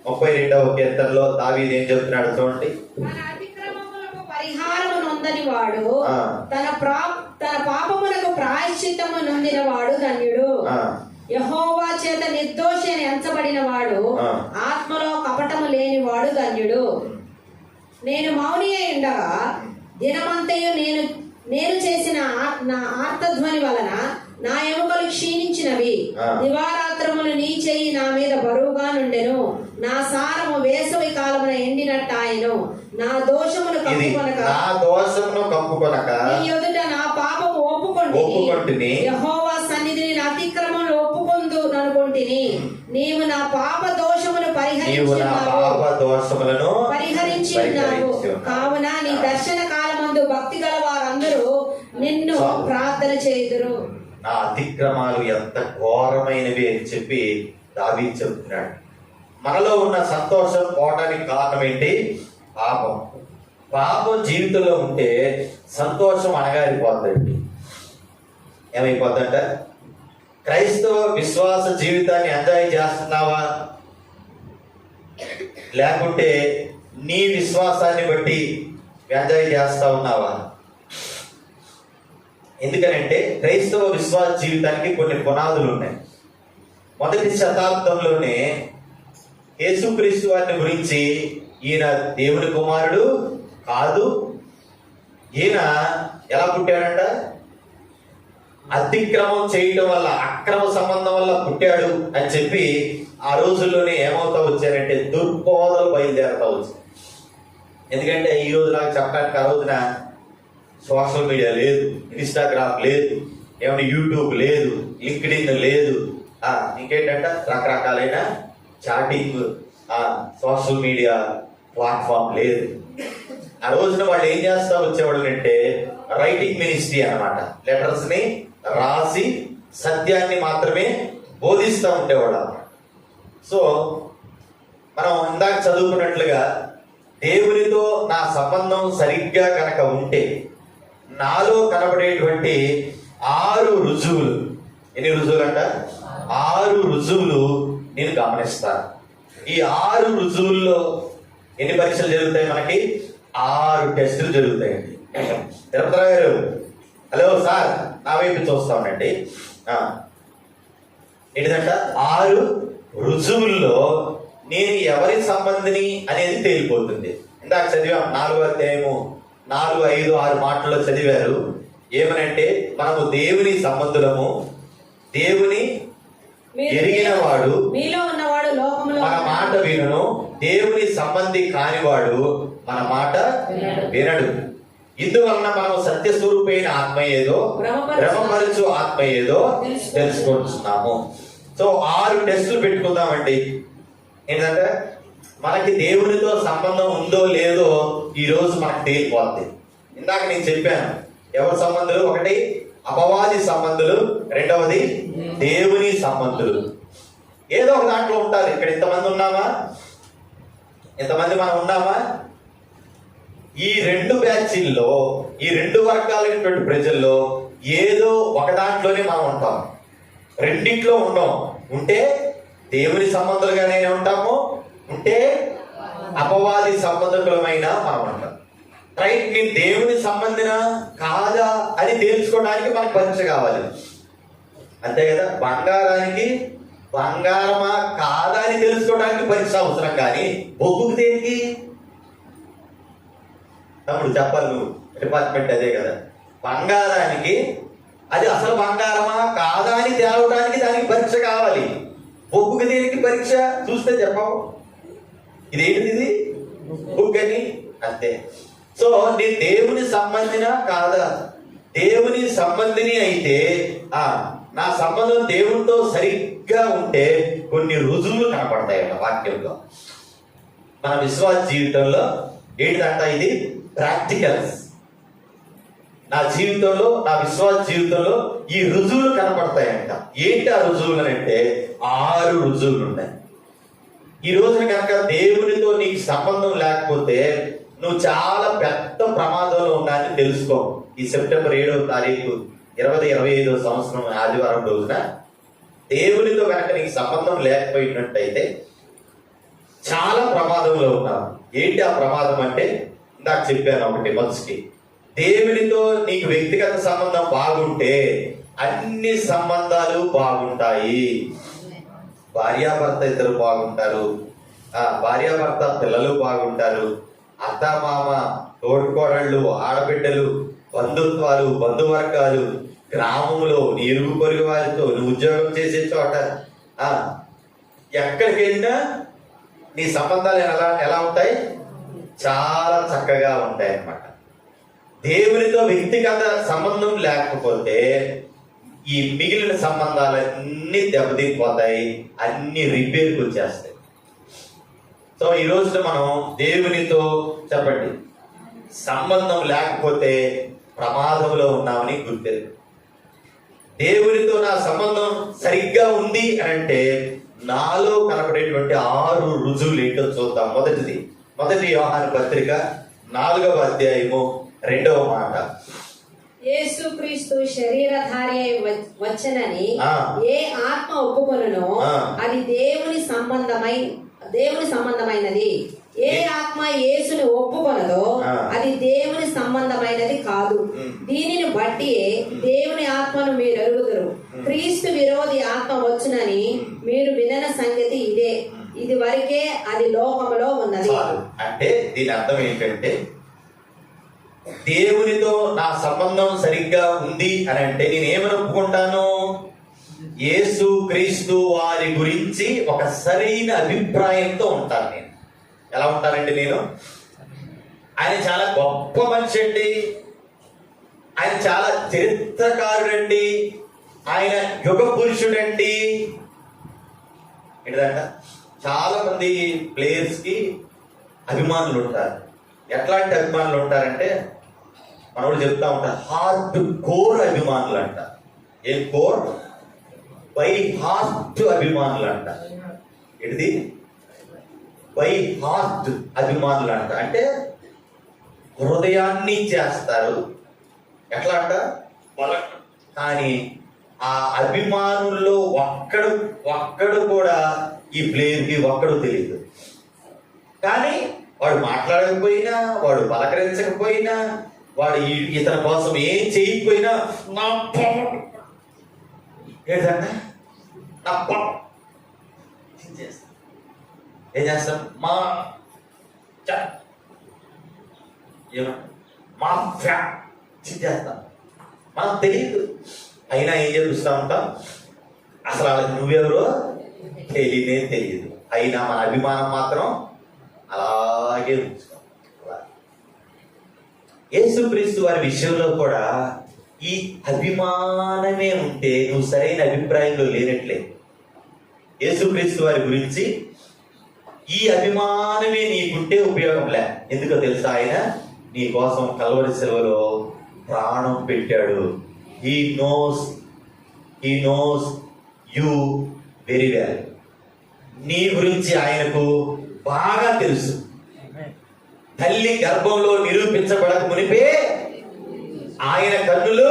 32వ కీర్తనలో దావీదు ఏం చెప్తున్నాడు చూడండి. తన అతిక్రమములకు పరిహారము నొందని వాడు, తన పాపములకు ప్రాయశ్చిత్తము నొందిన వాడు ధన్యుడు. యెహోవా చేత నిర్దోషి అని ఎంచబడిన వాడు, ఆత్మలో కపటము లేని వాడు ధన్యుడు. నేను మౌని అయి ఉండగా దినమంతయు నేను చేసిన నా ఆర్తధ్వని వలన నా ఎముకలు క్షీణించినవి. దివారాత్రములు నీ చెయ్యి నా మీద బరువుగా నుండెను. నా సారము వేసవి కాలమున ఎండినట్టాయను. నా దోషమును కప్పుకొనక నీ ఎదుట నా పాపము ఒప్పుకొంటిని. యెహోవా సన్నిధిని నా అతిక్రమములు ఒప్పుకొందు అనుకొంటిని. నీవు నా పాప దోషమును పరిహరించినావు. కావున నీ దర్శన కాలమందు భక్తి గల వారందరూ నిన్ను ప్రార్థన చేయుదురు. నా అతిక్రమాలు ఎంత ఘోరమైనవి అని చెప్పి దావీదు చెప్తున్నాడు. మనలో ఉన్న సంతోషం పోవడానికి కారణం ఏంటి? పాపం. పాపం జీవితంలో ఉంటే సంతోషం అణగారిపోద్దండి. ఏమైపోద్దంట? క్రైస్తవ విశ్వాస జీవితాన్ని ఎంజాయ్ చేస్తున్నావా, లేకుంటే నీ విశ్వాసాన్ని బట్టి ఎంజాయ్ చేస్తా ఉన్నావా? ఎందుకనంటే క్రైస్తవ విశ్వాస జీవితానికి కొన్ని పునాదులు ఉన్నాయి. మొదటి శతాబ్దంలోనే యేసుక్రీస్తు వారిని గురించి ఈయన దేవుని కుమారుడు కాదు, ఈయన ఎలా పుట్టాడంట? అతిక్రమం చేయటం వల్ల, అక్రమ సంబంధం వల్ల పుట్టాడు అని చెప్పి ఆ రోజుల్లోనే ఏమవుతా వచ్చారంటే దుర్బోధలు బయలుదేరుతా వచ్చాయి. ఎందుకంటే ఈ రోజు నాకు చెప్పడానికి ఆ రోజున సోషల్ మీడియా లేదు, ఇన్స్టాగ్రామ్ లేదు, ఏమైనా యూట్యూబ్ లేదు, లింక్డ్ఇన్ లేదు, ఇంకేంటంట రకరకాలైన చాటింగ్, సోషల్ మీడియా ప్లాట్ఫామ్ లేదు. ఆ రోజున వాళ్ళు ఏం చేస్తా వచ్చేవాళ్ళు అంటే రైటింగ్ మినిస్ట్రీ అన్నమాట. లెటర్స్ ని రాసి సత్యాన్ని మాత్రమే బోధిస్తూ ఉండేవాళ్ళు అన్నమాట. సో మనం ఇందాక చదువుకున్నట్లుగా దేవునితో నా సంబంధం సరిగ్గా కనుక ఉంటే నాలో కనబడేటువంటి 6 రుజువులు, ఎన్ని రుజువులు అంట? 6 రుజువులు నేను గమనిస్తాను. ఈ 6 రుజువుల్లో ఎన్ని పరీక్షలు జరుగుతాయి? మనకి 6 టెస్టులు జరుగుతాయండి. తిరుపతిరావు గారు, హలో సార్, నా వైపు చూస్తా ఉండండి. ఏంటంట? 6 రుజువుల్లో నేను ఎవరి సంబంధిని అనేది తేలిపోతుంది. ఇందాక చదివాం 4వ అధ్యాయము 4, 5, 6 మాటల్లో చదివారు. ఏమనంటే మనము దేవుని సంబంధులము, దేవుని ఎరిగిన వాడు మీలో ఉన్నవాడు లోకములో మన మాట వినును, దేవుని సంబంధి కానివాడు మన మాట వినడు. ఇందువలన మనం సత్యస్వరూపైన ఆత్మ ఏదో, భ్రమపరచు ఆత్మ ఏదో తెలుసుకుంటున్నాము. సో 6 టెస్టులు పెట్టుకుందామండి. ఏంటంటే మనకి దేవునితో సంబంధం ఉందో లేదో ఈ రోజు మనకు తేలిపోద్ది. ఇందాక నేను చెప్పాను ఎవరి సంబంధులు? ఒకటి అపవాది సంబంధులు, రెండవది దేవుని సంబంధులు. ఏదో ఒక దాంట్లో ఉంటారు. ఇక్కడ ఇంతమంది ఉన్నామా? ఇంతమంది మనం ఉన్నామా? ఈ 2 బ్యాచీల్లో, ఈ 2 వర్గాలైనటువంటి ప్రజల్లో ఏదో ఒక దాంట్లోనే మనం ఉంటాం. రెండిట్లో ఉండం. ఉంటే దేవుని సంబంధులుగానే ఉంటాము, ఉంటే అపవాది సంబంధకులమైన మనం ఉంటాం. రైట్? నేను దేవుని సంబంధిన కాదా అని తెలుసుకోవడానికి మనకు పరీక్ష కావాలి, అంతే కదా? బంగారానికి బంగారమా కాదా అని తెలుసుకోవడానికి పరీక్ష అవసరం, కానీ బొగ్గుకు దేనికి? తమ్ముడు చెప్పాలి, నువ్వు డిపార్ట్మెంట్ అదే కదా. బంగారానికి అది అసలు బంగారమా కాదా అని తేవడానికి దానికి పరీక్ష కావాలి. బొగ్గుకి దేనికి పరీక్ష? చూస్తే చెప్పావు ఇదేంటిది, ఇది బుక్ అని, అంతే. సో నేను దేవుని సంబంధిన కాదా? దేవుని సంబంధిని అయితే నా సంబంధం దేవునితో సరిగ్గా ఉంటే కొన్ని రుజువులు కనపడతాయట వాక్యంలో. మన విశ్వాస జీవితంలో ఏంటంట? ఇది ప్రాక్టికల్స్. నా జీవితంలో, నా విశ్వాస జీవితంలో ఈ రుజువులు కనపడతాయంట. ఏంటి ఆ రుజువులు అంటే 6 రుజువులు ఉన్నాయి. ఈ రోజున కనుక దేవునితో నీకు సంబంధం లేకపోతే నువ్వు చాలా పెద్ద ప్రమాదంలో ఉన్నాయని తెలుసుకో. ఈ సెప్టెంబర్ 7వ తారీఖు 2025వ సంవత్సరం ఆదివారం రోజున దేవునితో కనుక నీకు సంబంధం లేకపోయినట్టయితే చాలా ప్రమాదంలో ఉన్నావు. ఏంటి ఆ ప్రమాదం అంటే ఇందాక చెప్పాను. ఒకటి, మొదటి, దేవునితో నీకు వ్యక్తిగత సంబంధం బాగుంటే అన్ని సంబంధాలు బాగుంటాయి. భార్యాభర్త ఇద్దరు బాగుంటారు, భార్యాభర్త పిల్లలు బాగుంటారు, అత్త మామ, తోడుకోడళ్ళు, ఆడబిడ్డలు, బంధుత్వాలు, బంధువర్గాలు, గ్రామంలో నీ ఇరుగు పొరుగు వారితో, నువ్వు ఉద్యోగం చేసే చోట, ఎక్కడికి వెళ్ళినా నీ సంబంధాలు ఎలా ఉంటాయి? చాలా చక్కగా ఉంటాయి అన్నమాట. దేవునితో వ్యక్తిగత సంబంధం లేకపోతే ఈ మిగిలిన సంబంధాలన్నీ దెబ్బతిపోతాయి, అన్ని రిపేర్కి వచ్చేస్తాయి. సో ఈ రోజున మనం దేవునితో చెప్పండి సంబంధం లేకపోతే ప్రమాదంలో ఉన్నామని గుర్తెరు. దేవునితో నా సంబంధం సరిగ్గా ఉంది అని అంటే నాలో కనపడేటువంటి 6 రుజువులు ఏంటో చూద్దాం. మొదటి యోహాను పత్రిక 4వ అధ్యాయము 2వ మాట. యేసుక్రీస్తు శరీరధారి అయి వచ్చనని ఏ ఆత్మ ఒప్పుకొనునో అది దేవుని సంబంధమైనది. ఏ ఆత్మ యేసుని ఒప్పుకొనదో అది దేవుని సంబంధమైనది కాదు. దీనిని బట్టి దేవుని ఆత్మను మీరు ఎరుగుదురు. క్రీస్తు విరోధి ఆత్మ వచ్చునని మీరు వినన సంగతి ఇదే. ఇది వరకే అది లోకములో ఉన్నది. అంటే దీని అర్థం ఏంటంటే దేవునితో నా సంబంధం సరిగ్గా ఉంది అని అంటే నేను ఏమని ఒప్పుకుంటాను? యేసు క్రీస్తు వారి గురించి ఒక సరైన అభిప్రాయంతో ఉంటాను. నేను ఎలా ఉంటానండి? నేను ఆయన చాలా గొప్ప మనిషి అండి, ఆయన చాలా చరిత్రకారుడండి, ఆయన యుగ పురుషుడండి. ఏంటంట చాలా మంది ప్లేయర్స్ కి అభిమానులు ఉంటారు. ఎట్లాంటి అభిమానులు ఉంటారంటే మనోడు చెప్తా ఉంటారు, హార్ట్ కోర్ అభిమానులు అంట. ఏ కోర్? బై హార్ట్ అభిమానులు అంట. ఇది బై హార్ట్ అభిమానులు అంట. అంటే హృదయాన్ని చేస్తారు. ఎట్లా అంట? కానీ ఆ అభిమానుల్లో ఒక్కడు కూడా ఈ ప్లేయర్కి ఒక్కడు తెలియదు. కానీ వాడు మాట్లాడకపోయినా, వాడు పలకరించకపోయినా, వాడు ఇతని కోసం ఏం చేయకపోయినా ఏంటంటే ఏం చేస్తాం? చేస్తాం. మనకు తెలియదు, అయినా ఏం చేపిస్తా ఉంటాం? అసలు వాళ్ళకి నువ్వెవరో తెలియదు. అయినా మన అభిమానం మాత్రం అలాగే ఉంచుతాం. యేసుక్రీస్తు వారి విషయంలో కూడా ఈ అభిమానమే ఉంటే నువ్వు సరైన అభిప్రాయంలో లేనట్లే. యేసుక్రీస్తు వారి గురించి ఈ అభిమానమే నీకుంటే ఉపయోగం లే. ఎందుకో తెలుసా? ఆయన నీ కోసం కల్వరి శిలువలో ప్రాణం పెట్టాడు. He knows you very well. నీ గురించి ఆయనకు బాగా తెలుసు. తల్లి గర్భంలో నిరూపించబడక మునిపే ఆయన కన్నులు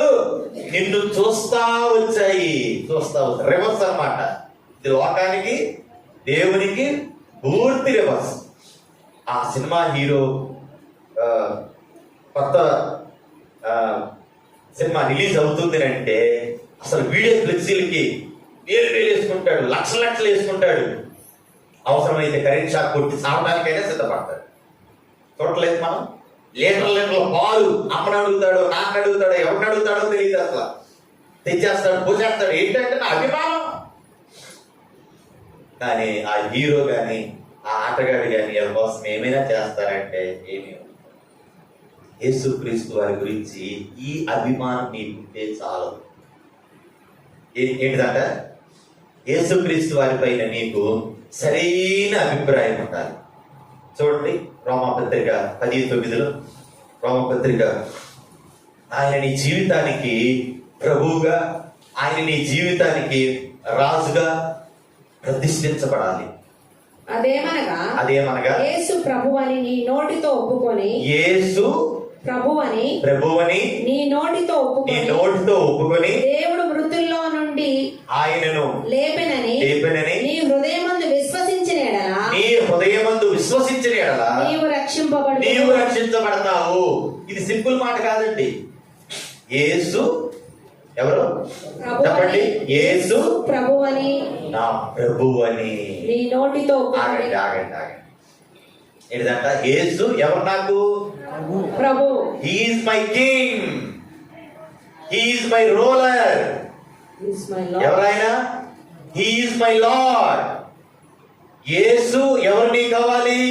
నిన్ను చూస్తా వచ్చాయి. రివర్స్ అన్నమాట. ఇది లోకానికి దేవునికి పూర్తి రివర్స్. ఆ సినిమా హీరో కొత్త సినిమా రిలీజ్ అవుతుంది అంటే అసలు వీడియో ఫ్లెక్సీలకి వేలు వేసుకుంటాడు, లక్షలు వేసుకుంటాడు. అవసరమైతే కరెంట్ షాక్ కొట్టి సావడానికైనా సిద్ధపడతాడు. చూడలేదు మనం? లీటర్ల పాలు అమ్మని అడుగుతాడో, నాన్న అడుగుతాడో, ఎవరిని అడుగుతాడో తెలియదు. అసలు తెచ్చేస్తాడు, పోసేస్తాడు. ఏంటంటే నా అభిమానం. కానీ ఆ హీరో కానీ ఆ ఆటగాడు కానీ ఎవరి కోసం ఏమైనా చేస్తారంటే ఏమీ. యేసుక్రీస్తు వారి గురించి ఈ అభిమానం నీకుంటే చాలు. ఏంటిదంట? యేసుక్రీస్తు వారి పైన నీకు సరైన అభిప్రాయం ఉండాలి. చూడండి, రోమాపత్రిక 10:9 రోమాపత్రిక, ఆయన నీ జీవితానికి ప్రభువుగా, ఆయన నీ జీవితానికి రాజుగా ప్రతిష్ఠించబడాలి. అదేమనగా యేసు ప్రభువని నీ నోటితో ఒప్పుకొని, యేసు ప్రభువని నీ నోటితో ఒప్పుకొని దేవుడు మృతుల్లో నుండి ఆయనను లేపెనని నీ హృదయమందు విశ్వసించిన ఎడల నీవు రక్షించబడతావు. ఇది సింపుల్ మాట కాదండి. యేసు ఎవరు చెప్పండి? యేసు ప్రభువని, నా ప్రభువని నీ నోటితో ఆగండి. ఏంటంట? యేసు ఎవరు? నాకు ప్రభు. He is my king, he is my ruler. ఎవరైనా? He is my lord. Yesu ఎవరు నీకు కావాలి?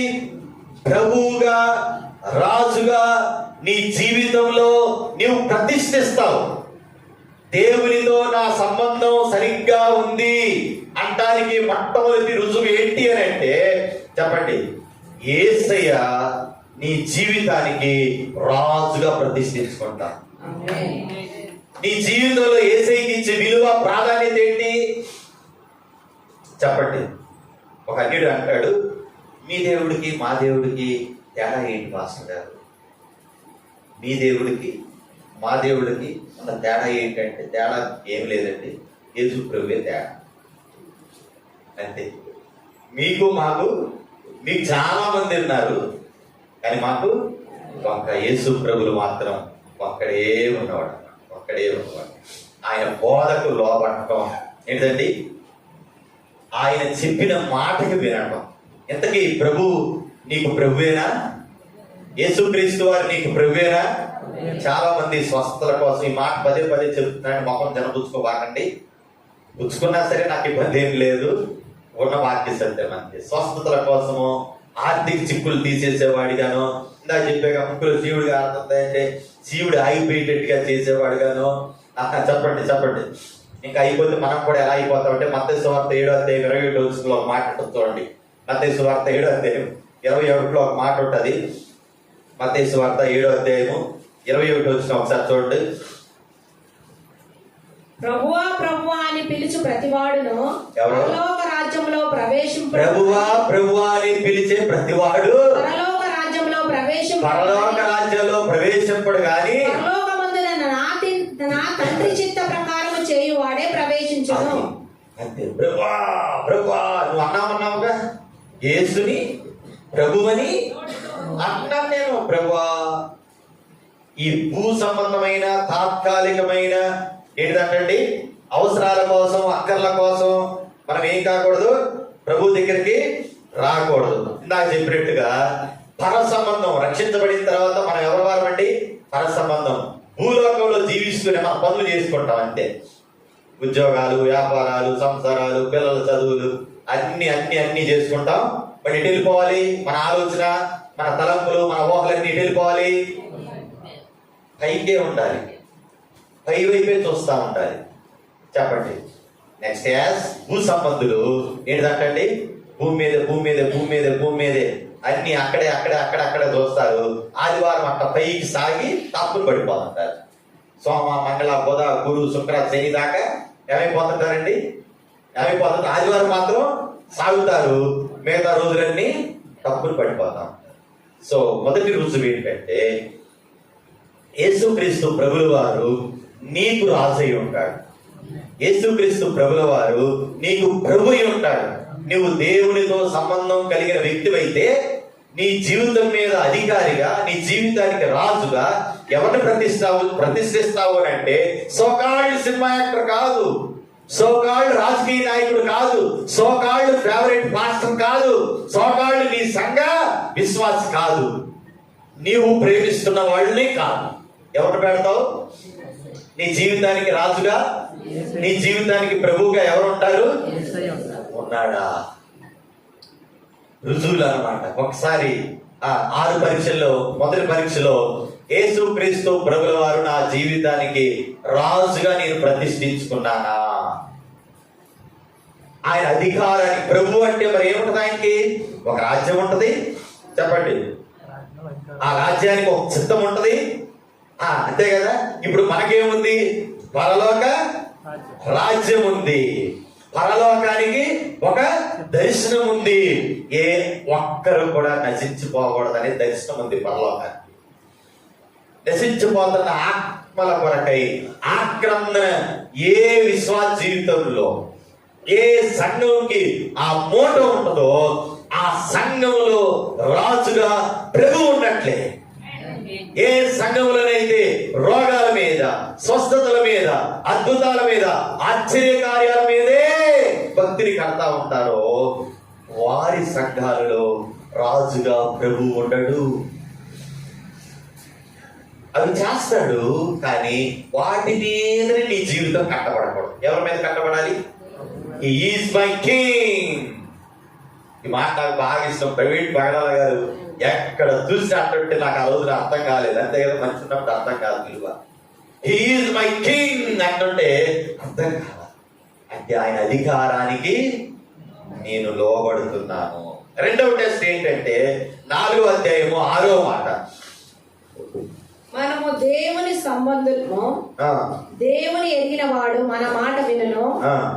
ప్రభువుగా, రాజుగా నీ జీవితంలో నీవు ప్రతిష్ఠిస్తావు. దేవునితో నా సంబంధం సరిగ్గా ఉంది అంటానికి మొట్టమొదటి రుజువు ఏంటి అని అంటే చెప్పండి, యేసయ్య నీ జీవితానికి రాజుగా ప్రతిష్ఠించుకుంటా. నీ జీవితంలో యేసయ్యకి ఇచ్చే విలువ, ప్రాధాన్యత ఏంటి చెప్పండి. ఒక అన్యుడు అంటాడు, మీ దేవుడికి మా దేవుడికి తేడా ఏంటి మాస్టర్ గారు? మీ దేవుడికి మా దేవుడికి ఉన్న తేడా ఏంటంటే, తేడా ఏం లేదండి, యేసు ప్రభువే తేడా అంతే. మీకు మాకు మీకు చాలా మంది ఉన్నారు, కానీ మాకు ఒక్క యేసు ప్రభులు మాత్రం ఒక్కడే ఉన్నవాడు. ఆయన బోధకు లోబడటం ఏంటండి? ఆయన చెప్పిన మాటకి వినడం. ఎంతకీ ప్రభు నీకు ప్రభువేనా? యేసుక్రీస్తు వారు నీకు ప్రభువేనా? చాలా మంది స్వస్థతల కోసం ఈ మాట పదే చెప్తున్నాను. మొహం జనపుచ్చుకోవాకండి. పుచ్చుకున్నా సరే నాకు ఇబ్బంది ఏం లేదు, ఉన్న వాక్య సత్యం అంతే. స్వస్థతల కోసము, ఆర్థిక చిక్కులు తీసేసేవాడిగాను, ఇందా చెప్పాక ముక్కులు జీవుడిగా ఆడుతుందంటే జీవుడు ఆగిపోయేటట్టుగా చేసేవాడుగాను. చెప్పండి. ఇంకా అయిపోతే మనం కూడా ఎలా అయిపోతామంటే, మత్తయి సువార్త 7:27 మాట చూడండి. మత్తయి సువార్త 7:27 21లో ఒక మాట ఉంటుంది. మత్తయి సువార్త 7వ అధ్యాయము 21 వచ్చిన ఒకసారి చూడండి. ప్రభువా ప్రభువా అని పిలుచు ప్రతివాడును ఎవరు? పరలోక రాజ్యంలో ప్రవేశింపడు. ప్రభువా ప్రభువా అని పిలిచే ప్రతివాడు పరలోక రాజ్యంలో పరలోక రాజ్యంలో ప్రవేశింపడు గాని పరలోకమందున నా తండ్రి చిత్త ప్రకారము చేయువాడే ప్రవేశించును. అంతే. ప్రభువా ప్రభువా నువ్వు అన్నావుగా, యేసుని ప్రభువని అన్నాను నేను. ప్రభువా ఈ భూ సంబంధమైన తాత్కాలికమైన ఏంటంటే అవసరాల కోసం, అక్కర్ల కోసం మనం ఏం కాకూడదు, ప్రభు దగ్గరికి రాకూడదు. ఇందాక చెప్పినట్టుగా పర సంబంధం, రక్షించబడిన తర్వాత మనం ఎవరి వారమండి? పర సంబంధం. భూలోకంలో జీవిస్తూనే మనం పనులు చేసుకుంటాం అంతే. ఉద్యోగాలు, వ్యాపారాలు, సంసారాలు, పిల్లల చదువులు అన్ని అన్ని అన్ని చేసుకుంటాం. మరి ఎటు వెళ్ళిపోవాలి? మన ఆలోచన, మన తలంపులు, మన ఊహలన్నీ ఎటు వెళ్ళిపోవాలి? పైకే ఉండాలి, పై వైపే చూస్తూ ఉండాలి. చెప్పండి. నెక్స్ట్ యాస్ భూ సంబంధులు ఏంటంటే భూమి మీద భూమి మీద భూమి మీద భూమి మీదే అన్ని అక్కడే అక్కడే అక్కడక్కడే చూస్తారు. ఆదివారం అట్ట పైకి సాగి తప్పులు పడిపోతుంటారు. సోమ, మంగళ, బుధ, గురు, శుక్ర, శని దాకా ఏమైపోతుంటారండి? ఏమైపోతుంటారు. ఆదివారం మాత్రం సాగుతారు, మిగతా రోజులన్నీ తప్పులు పడిపోతాం. సో మొదటి రుజువు ఏంటంటే యేసుక్రీస్తు ప్రభుల వారు నీకు రాజై ఉంటాడు. యేసుక్రీస్తు ప్రభుల వారు నీకు ప్రభు అయి ఉంటాడు. నువ్వు దేవునితో సంబంధం కలిగిన వ్యక్తివైతే నీ జీవితం మీద అధికారిగా, నీ జీవితానికి రాజుగా ఎవరిని ప్రతిష్ఠిస్తావు అని అంటే సోకాల్డ్ సినిమా యాక్టర్ కాదు, సోకాల్డ్ రాజకీయ నాయకుడు కాదు, సోకాల్డ్ ఫేవరెట్ పాస్టర్ కాదు, సోకాల్డ్ నీ సంఘ విశ్వాసి కాదు, నీవు ప్రేమిస్తున్న వాళ్ళని కాదు. ఎవరు పెడతావు? నీ జీవితానికి రాజుగా, నీ జీవితానికి ప్రభువుగా ఎవరు ఉంటారు? ఉన్నాడా? రుజువులు అన్నమాట. ఒకసారి 6 పరీక్షల్లో మొదటి పరీక్షలో యేసుక్రీస్తు ప్రభుల వారు నా జీవితానికి రాజుగా నేను ప్రతిష్ఠించుకున్నానా? ఆయన అధికారానికి, ప్రభు అంటే మరి ఏముంటది? ఆయనకి ఒక రాజ్యం ఉంటది. చెప్పండి. ఆ రాజ్యానికి ఒక చిత్తం ఉంటది. అంతే కదా. ఇప్పుడు మనకేముంది? పరలోక రాజ్యం ఉంది, పరలోకానికి ఒక దర్శనం ఉంది. ఏ ఒక్కరు కూడా నశించిపోకూడదనే దర్శనం ఉంది పరలోకానికి. నశించిపోతున్న ఆత్మల కొరకై ఆక్రందన ఏ విశ్వాస జీవితంలో, ఏ సంఘంకి ఆ మోట ఉంటుందో ఆ సంఘంలో రాజుగా ప్రభు ఉన్నట్లే. ఏ సంఘములనైతే రోగాల మీద, స్వస్థతల మీద, అద్భుతాల మీద, ఆశ్చర్య కార్యాల మీదే భక్తిని కడతా ఉంటారో వారి సంఘాలలో రాజుగా ప్రభు ఉండడు. అవి చేస్తాడు, కానీ వాటి మీదనే నీ జీవితం కట్టబడకూడదు. ఎవరి మీద కట్టబడాలి? He is my king. ఈ మాట నాకు బాగా ఇష్టం. ప్రైవేట్ బగడాల గారు ఎక్కడ చూసి అంటుంటే నాకు ఆ రోజున అర్థం కాలేదు. అంతే కదా, మంచి ఉన్నప్పుడు అర్థం కాదు విలువ. He is my king అంటుంటే అర్థం కాదు. అంటే ఆయన అధికారానికి నేను లోబడుతున్నాను. రెండవ టెస్ట్ ఏంటంటే 4వ అధ్యాయము 6వ మాట. మనము దేవుని సంబంధులను, దేవుని ఎరిగిన వాడు మన మాట వినును,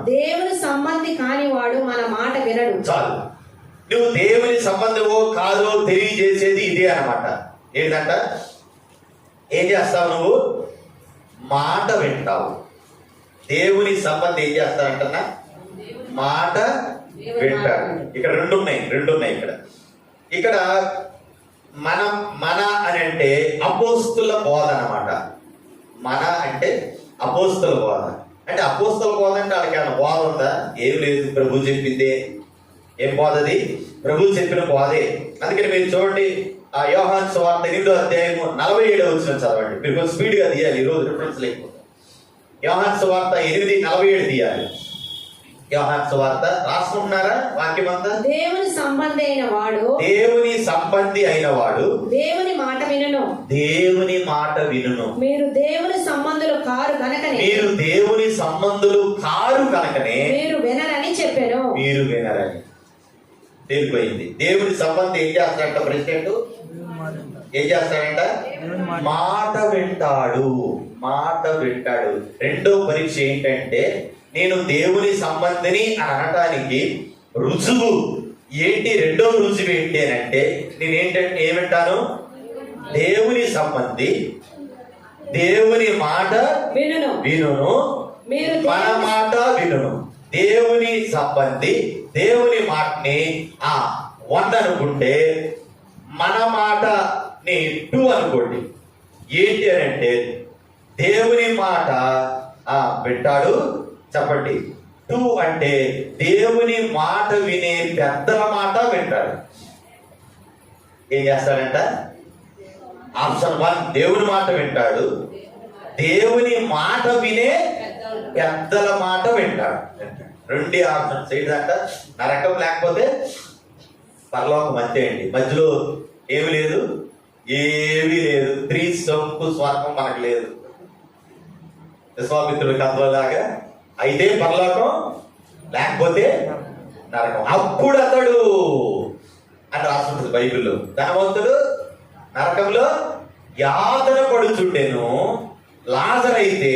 దేవుని సంబంధి కాని వాడు మన మాట వినడు. చాలు. నువ్వు దేవుని సంబంధమో కాదో తెలియజేసేది ఇదే అన్నమాట. ఏంటంట? ఏం చేస్తావు? నువ్వు మాట వింటావు. దేవుని సంబంధం ఏం చేస్తారంటన్నా? మాట వింటాడు. ఇక్కడ రెండు ఉన్నాయి. ఇక్కడ మన అని అంటే అపోస్తుల బోధ అన్నమాట. మన అంటే అపోస్తుల బోధ. అంటే అపోస్తుల బోధ అంటే వాళ్ళకి ఏమైనా బోధ ఉందా? ఏం లేదు, ప్రభు చెప్పిందే. ఏం బోధది? ప్రభు చెప్పిన బోధే. అందుకని మీరు చూడండి, ఆ యోహాను సువార్త 8వ అధ్యాయము 47వ వచనం చదవండి. మీరు కొంచెం స్పీడ్ గా తీయాలి, ఈరోజు రిఫరెన్స్ లేకపోతే. యోహాను సువార్త 8:47 తీయాలి. యోహాను సువార్త రాసుకుంటున్నారా? వాక్యం అంతా. దేవుని సంబంధి అయిన వాడు, దేవుని సంబంధి అయిన వాడు దేవుని మాట వినును. దేవుని మాట వినును. మీరు దేవుని సంబంధులు కారు కనుకనే, మీరు దేవుని సంబంధులు కారు కనుకనే మీరు వినరని చెప్పాను. మీరు వినరని. తేలిపోయింది. దేవుని సంబంధం ఏం చేస్తాడంట ప్రెసిడెంట్? ఏం చేస్తాడంట? మాట వింటాడు. మాట వింటాడు. రెండో పరీక్ష ఏంటంటే, నేను దేవుని సంబంధిని అని అనటానికి రుజువు ఏంటి? రెండో రుజువు ఏంటి అని అంటే, నేనేంటంటే ఏమంటాను? దేవుని సంబంధి, దేవుని మాట వినును, మన మాట వినును. దేవుని సంబంధి దేవుని మాటని 1 అనుకుంటే, మన మాటని 2 అనుకోండి. ఏంటి అని అంటే, దేవుని మాట వింటాడు. చెప్పండి. 2 అంటే దేవుని మాట వినే పెద్దల మాట వింటాడు. ఏం చేస్తాడంట? ఆప్షన్ 1 దేవుని మాట వింటాడు, దేవుని మాట వినే పెద్దల మాట వింటాడు. 2 ఆప్షన్స్ ఏంటంట? నరకం లేకపోతే పరలోకం. అంతే అండి. మధ్యలో ఏమి లేదు, ఏమీ లేదు. త్రిశంకు స్వర్గం మనకు లేదు. విశ్వామిత్రుడి కథలాగా అయితే పరలోకం, లేకపోతే నరకం. అప్పుడు అతడు అని రాస్తుంటుంది బైబిల్లో, ధనవంతుడు నరకంలో యాతన పడుచుండెను, లాజరైతే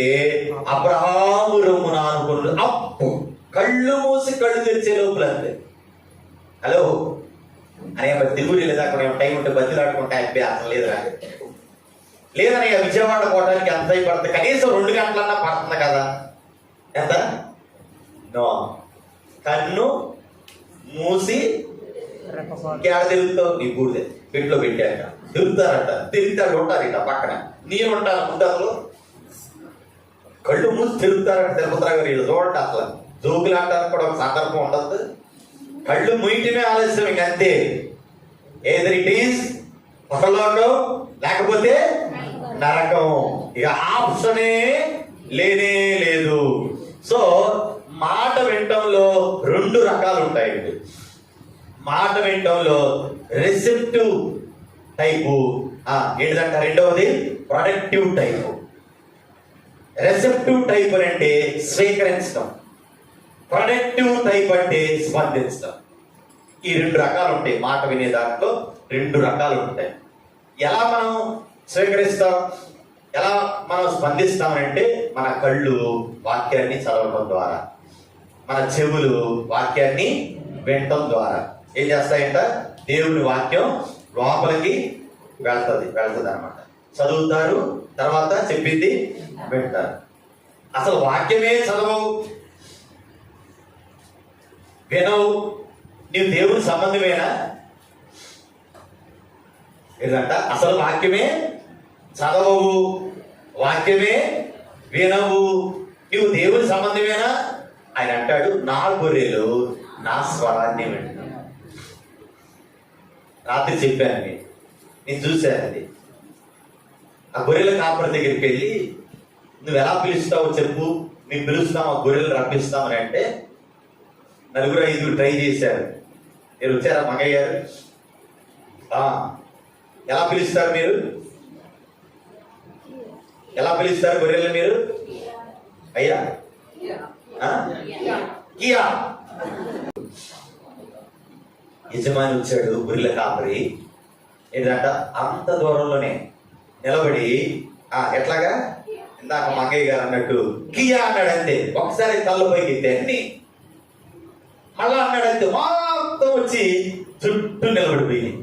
అబ్రహాము రొమ్మున అనుకున్నాడు. అప్పు కళ్ళు మూసి కళ్ళు తెరిచే లోపల అంతే. హలో అనే దిగుడి లేదా, అక్కడ టైం ఉంటే బతిలాడుకుంటే అభ్యాసం లేదురా, లేదనయ్య విజయవాడ పోవడానికి ఎంత పడుతుంది? కనీసం 2 గంటలన్నా పడుతుంది కదా. ఎంత? నో. కన్ను మూసి ఇంకేడ తిరుగుతావు? నీ బూడిదే పెట్లో పెట్టాక తిరుగుతారట. తిరుగుతాడు ఉంటారు ఇట పక్కన, నేను ఉంటాను ముందరలో. కళ్ళు మూసి తిరుగుతారట. తిరుపతిరావు గారు వీళ్ళు చూడండి, అసలు జోకులు అంటారు కూడా ఒక సందర్భం ఉండదు. కళ్ళు ముయ్యటమే ఆలస్యం, ఇంకంతే. ఏదర్ ఇట్ ఈస్ పరలోకం, లేకపోతే నరకం. ఇక ఆప్షనే లేనే లేదు. సో మాట వినటంలో 2 రకాలు ఉంటాయండి. మాట వినటంలో రిసెప్టివ్ టైపు ఏంటంట, రెండవది ప్రొడక్టివ్ టైపు. రిసెప్టివ్ టైప్ అంటే స్వీకరించడం, ప్రొడక్టివ్ టైప్ అంటే స్పందించడం. ఈ 2 రకాలు ఉంటాయి. మాట వినే దాంట్లో 2 రకాలు ఉంటాయి. ఎలా మనం స్వీకరిస్తాం, ఎలా మనం స్పందిస్తామంటే, మన కళ్ళు వాక్యాన్ని చదవడం ద్వారా, మన చెవులు వాక్యాన్ని వినటం ద్వారా ఏం చేస్తాయంట? దేవుని వాక్యం లోపలికి వెళ్తుంది అనమాట. చదువుతారు, తర్వాత చెప్పింది వింటారు. అసలు వాక్యమే చదవవు, వినవు, నీవు దేవుని సంబంధమేనా? ఏంటంట? అసలు వాక్యమే చదవవు, వాక్యమే వినవు, నీవు దేవుని సంబంధమేనా? ఆయన అంటాడు, నా గొర్రెలు నా స్వరాన్ని వింటాను. రాత్రి చెప్పాను, నేను చూశాను అది. ఆ గొర్రెల కాపరి దగ్గరికి వెళ్ళి, నువ్వు ఎలా పిలుస్తావో చెప్పు, మేము పిలుస్తాం, ఆ గొర్రెలు రప్పిస్తామని అంటే 4-5 ట్రై చేశారు. మీరు వచ్చారా మగయ్య గారు? ఎలా పిలుస్తారు మీరు? ఎలా పిలుస్తారు గొర్రెలు మీరు? అయ్యా కియా. యజమాని వచ్చాడు, గొర్రెల కాపరి ఏంటంట అంత దూరంలోనే నిలబడి ఎట్లాగా ఇందాక మంగయ్య గారు అన్నట్టు కియా అన్నాడు. అంతే. ఒకసారి తల్లపైకి ఎత్తే అన్ని, మళ్ళా అన్నాడంతే, మొత్తం వచ్చి చుట్టూ నిలబడిపోయింది.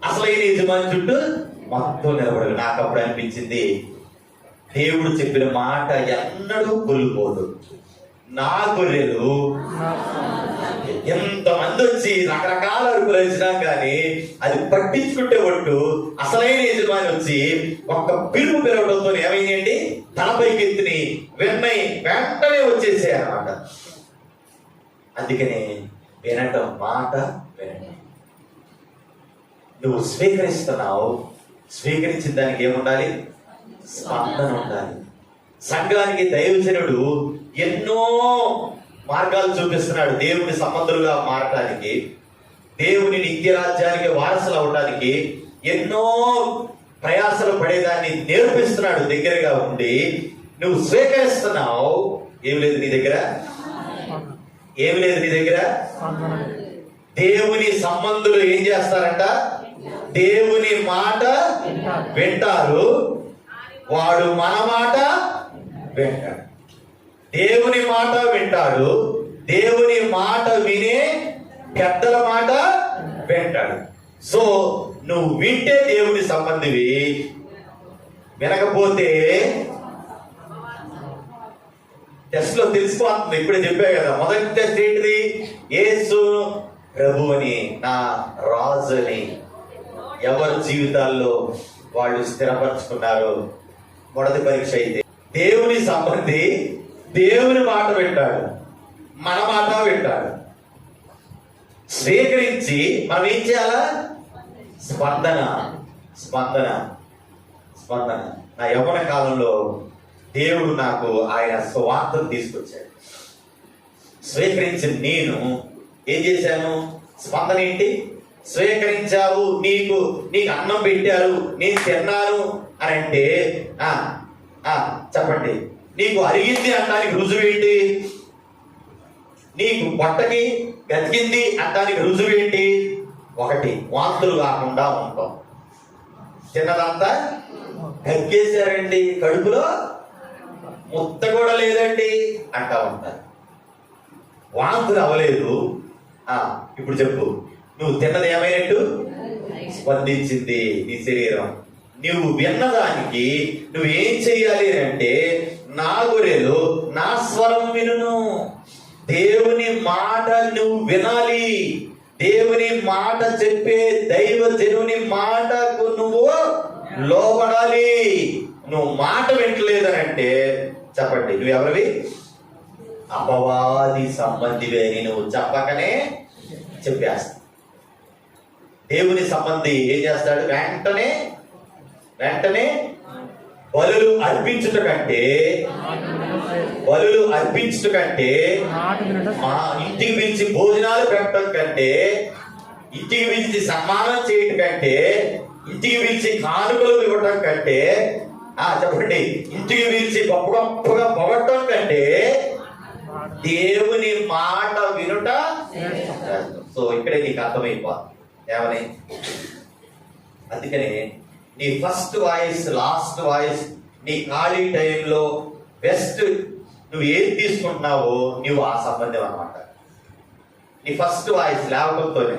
అసలైన యజమాని చుట్టూ మొత్తం నిలబడి. నాకు అప్పుడు అనిపించింది, దేవుడు చెప్పిన మాట ఎన్నడూ కోల్పోదు. నా గొర్రెలు ఎంతమంది వచ్చి రకరకాల అరుపులు వచ్చినా కానీ అది పట్టించుకుంటే ఒట్టు అసలైన యజమాని వచ్చి ఒక్క పిలుపు పిలవడంతో ఏమైందండి, తలపైకి ఎత్తుని వెంటనే వచ్చేసాయి అన్నమాట. అందుకని వినటం, మాట వినటం. నువ్వు స్వీకరిస్తున్నావు, స్వీకరించిన దానికి ఏముండాలి? స్పందన ఉండాలి. సంఘానికి దైవజనుడు ఎన్నో మార్గాలు చూపిస్తున్నాడు దేవుని సంబంధులుగా మారటానికి, దేవుని నిత్య రాజ్యానికి వారసులు అవడానికి ఎన్నో ప్రయాసలు పడేదాన్ని నేర్పిస్తున్నాడు దగ్గరగా ఉండి. నువ్వు స్వీకరిస్తున్నావు, ఏమి లేదు నీ దగ్గర, ఏమి లేదు నీ దగ్గర. దేవుని సంబంధులు ఏం చేస్తారంట? దేవుని మాట వింటారు, వాడు మన మాట వింటాడు. దేవుని మాట వింటాడు, దేవుని మాట వినే పెద్దల మాట వింటాడు. సో నువ్వు వింటే దేవుని సంబంధివి, వినకపోతే టెస్ట్ లో తెలిసిపోతుంది. ఇప్పుడే చెప్పా కదా, మొదటి టెస్ట్ ఏంటిది? యేసు ప్రభు అని, నా రాజు అని ఎవరి జీవితాల్లో వాళ్ళు స్థిరపరచుకున్నారు. మొదటి పరీక్ష అయితే దేవుని సంబంధి దేవుని మాట వింటాడు, మన మాట వింటాడు. స్వీకరించి మనం ఏం చేయాలా? స్పందన స్పందన స్పందన. నా యవ్వన కాలంలో దేవుడు నాకు ఆయన స్వార్థను తీసుకొచ్చాడు. స్వీకరించి నేను ఏం చేశాను? స్పందన ఏంటి? స్వీకరించావు, నీకు అన్నం పెట్టారు, నేను తిన్నాను అని అంటే చెప్పండి, నీకు అరిగింది అనడానికి రుజువు ఏంటి? నీకు పొట్టకి గతికింది అనడానికి రుజువు ఏంటి? ఒకటి, వాంతులు కాకుండా ఉంటాం. తిన్నదంతా గగ్గేశారండి, కడుపులో ముత్త కూడా లేదండి అంటా ఉంటారు. వాంతులు అవ్వలేదు. ఇప్పుడు చెప్పు, నువ్వు తిన్నది ఏమైనట్టు? స్పందించింది నీ శరీరం. నువ్వు విన్నదానికి నువ్వేం చెయ్యాలి అంటే, నా గొర్రెలు నా స్వరం వినును. దేవుని మాట నువ్వు వినాలి. దేవుని మాట చెప్పే దైవ జనుని మాటకు నువ్వు లోబడాలి. నువ్వు మాట వింటలేదనంటే చెప్పండి, నువ్వు ఎవరివి? అపవాది సంబంధివే అని నువ్వు చెప్పకనే చెప్పేస్తా. దేవుని సంబంధి ఏం చేస్తాడు? వెంటనే బలులు అర్పించుట కంటే మా ఇంటికి పిలిచి భోజనాలు పెట్టడం కంటే, ఇంటికి పిలిచి సన్మానం చేయటం కంటే, ఇంటికి పిలిచి కానుకలు ఇవ్వటం కంటే, చెప్పండి, ఇంటికి పిలిచి గొప్ప గొప్పగా పొగట్టడం కంటే దేవుని మాట వినుట. సో ఇక్కడే నీకు అర్థమైపోతుంది ఏమని. అందుకనే నీ ఫస్ట్ వాయిస్, లాస్ట్ వాయిస్, నీ ఖాళీ టైంలో బెస్ట్ నువ్వు ఏది తీసుకుంటున్నావో నువ్వు ఆ సంబంధం అన్నమాట. నీ ఫస్ట్ వాయిస్ లేవడంతోనే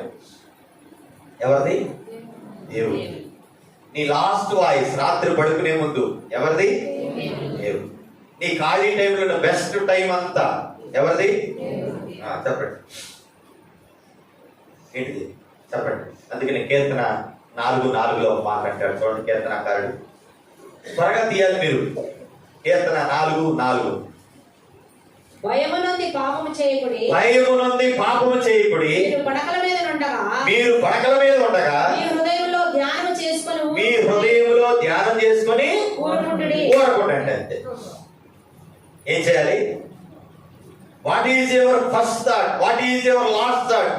ఎవరిది? దేవుడు. నీ లాస్ట్ వాయిస్ రాత్రి పడుకునే ముందు ఎవరిది? దేవుడు. నీ ఖాళీ టైంలో బెస్ట్ టైం అంతా ఎవరిది? చెప్పండి, ఏంటిది? చెప్పండి. అందుకని కీర్తన 4:4 మాట్లాడతాడు. చూడండి, కీర్తనకారుడు త్వరగా తీయాలి మీరు. కీర్తన 4:4. భయము నుండి పాపము చేయకుడి, మీరు పడకల మీద ఉండగా మీ హృదయంలో ధ్యానం చేసుకొని ఊరకుండండి. అంతే. ఏం చేయాలి? What is your first thought? What is your last thought?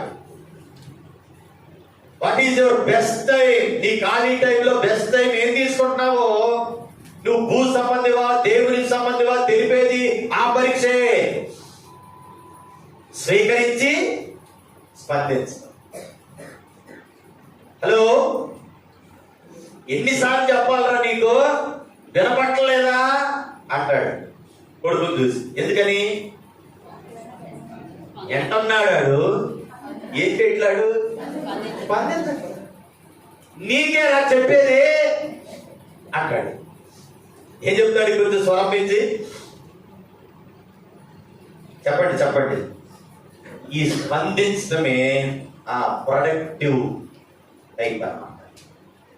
What is your best time? నీ ఖాళీ టైంలో బెస్ట్ టైం ఏం తీసుకుంటున్నావో, నువ్వు భూ సంబంధివా దేవుని సంబంధివా తెలిపేది ఆ పరీక్షే. స్వీకరించి స్పందించు. హలో, ఎన్నిసార్లు చెప్పాలరా నీకు? వినపట్టలేదా అంటాడు కొడుకుని చూసి. ఎందుకని? ఎంటన్నాడు, ఏం చేయట్లాడు? స్పందించట్లేదు. నీకే రా చెప్పేది అంటాడు. ఏం చెప్తాడు? గురించి స్వరం పెంచి చెప్పండి. ఈ స్పందించడమే ప్రొడక్టివ్ టైప్ అన్నమాట.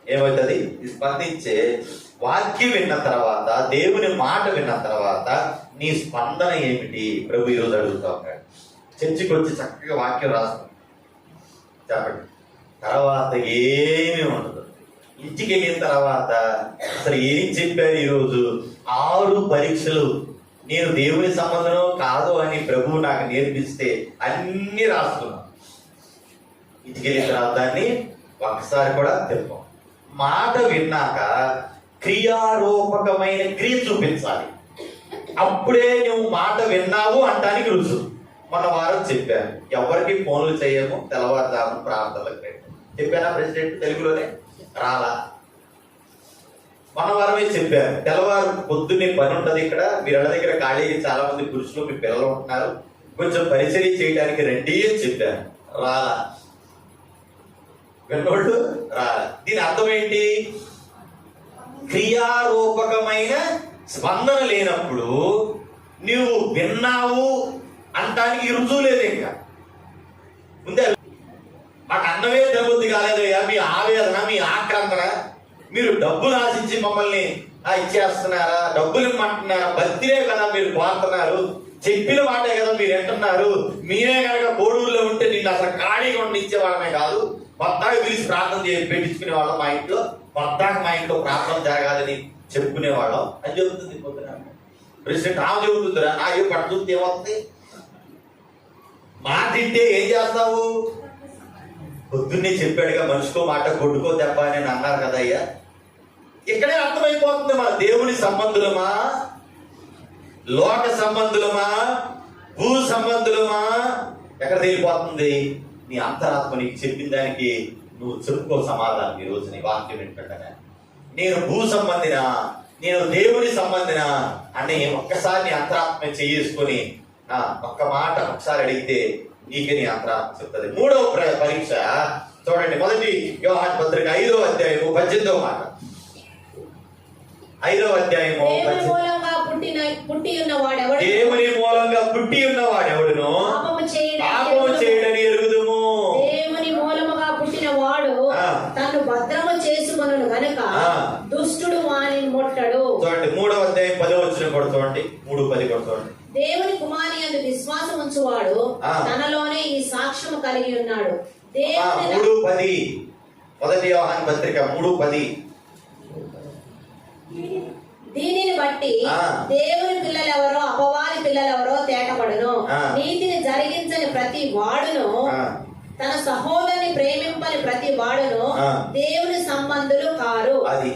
ఏమవుతుంది? ఈ స్పందించే వాక్యం విన్న తర్వాత, దేవుని మాట విన్న తర్వాత నీ స్పందన ఏమిటి? ప్రభు ఈరోజు అడుగుతా ఉంటాడు. చర్చికి వచ్చి చక్కగా వాక్యం రాస్తాం, చెప్పండి. తర్వాత ఏమీ ఉండదు. ఇంటికి వెళ్ళిన తర్వాత అసలు ఏం చెప్పారు ఈరోజు? 6 పరీక్షలు నేను దేవుని సంబంధం కాదు అని ప్రభువు నాకు నేర్పిస్తే అన్ని రాసుకున్నాను. ఇంటికి వెళ్ళిన తర్వాత దాన్ని ఒక్కసారి కూడా తెలుపం. మాట విన్నాక క్రియారూపకమైన క్రియ చూపించాలి. అప్పుడే నువ్వు మాట విన్నావు అంటానికి రుజువు. మొన్న వారం చెప్పాను, ఎవరికి ఫోన్లు చేయము, తెల్లవారుజామున ప్రార్థనలకు రండి. చెప్పానా ప్రెసిడెంట్? తెలుగులోనే రాలా. మన వారమే చెప్పారు, తెల్లవారు పొద్దున్నే పని ఉంటది ఇక్కడ, మీ ఇళ్ళ దగ్గర ఖాళీ చాలా మంది పురుషులు మీ పిల్లలు ఉంటున్నారు, కొంచెం పరిచర్య చేయడానికి రండి అని చెప్పాను. రాలా. విన్నోళ్ళు రాలా. దీని అర్థం ఏంటి? క్రియారూపకమైన స్పందన లేనప్పుడు నువ్వు విన్నావు అంటానికి రుజువు లేదు. ఇంకా ముందే మాకు అన్నమే తినబుద్ధి కాలేదయ్యా, మీ ఆవేదన, మీ ఆక్రందన, మీరు డబ్బులు ఆశించి మమ్మల్ని ఇచ్చేస్తున్నారా, డబ్బులు ఇమ్మంటున్నారా, బతిరే కదా మీరు కోరుతున్నారు, చెప్పిన మాటే కదా మీరు వింటున్నారు. మీరే కనుక కోడూరులో ఉంటే నిన్ను అసలు ఖాళీగా ఉండి ఇచ్చేవాళ్ళమే కాదు, కొత్తగా పిలిచి ప్రార్థన పెట్టించుకునే వాళ్ళం, మా ఇంట్లో కొత్తగా మా ఇంట్లో ప్రార్థన జరగాలని చెప్పుకునేవాళ్ళం అని చెబుతుంది. పొద్దున ప్రెసిడెంట్ ఆమె చెబుతుందిరా, నాకు పట్టుకుంటే ఏమవుతుంది? మాట తింటే ఏం చేస్తావు? పొద్దున్నే చెప్పాడుగా, మనిషికో మాట కొడుకో దెబ్బ అని అన్నారు కదా అయ్యా. ఇక్కడే అర్థమైపోతుంది, మన దేవుని సంబంధులమా, లోక సంబంధులమా, భూ సంబంధులమా, ఎక్కడ తెలియపోతుంది? నీ అంతరాత్మ నీకు చెప్పిన దానికి నువ్వు చెప్పుకో సమాధానం. ఈ రోజు నీ వాక్యం ఏంటంటే, నేను భూ సంబంధినా, నేను దేవుని సంబంధినా అని ఒక్కసారి నీ అంతరాత్మ చేసుకొని ఒక్క మాట ఒకసారి అడిగితే నీకే నీ అంతరాత్మ చెప్తుంది. మూడవ పరీక్ష చూడండి, మొదటి యోహాను పత్రిక 5వ అధ్యాయము 18వ మాట. 5వ అధ్యాయము దేవుని మూలంగా పుట్టి ఉన్నవాడెవడును పాపము చేయడని ఎరుగుదుము. దేవుని మూలముగా పుట్టిన వాడు తను భద్రము చేసుకొనును గనుక దుష్టుడు వాని ముట్టడు. చూడండి 3వ అధ్యాయం 10వ వచనం కూడా చూడండి, 3:10 కూడా చూడండి. దేవుని కుమారి యందు విశ్వాసం ఉంచువాడు తనలోనే ఈ సాక్ష్యము కలిగి ఉన్నాడు. 3:10 మొదటి యోహాను పత్రిక 3:10. దీనిని బట్టి దేవుని పిల్లలెవరో అపవాది పిల్లలెవరో తేటపడును. నీతిని జరిగించని ప్రతి వాడును, తన సహోదరుని ప్రేమింపని ప్రతి వాడును దేవుని సంబంధులు కారు. అది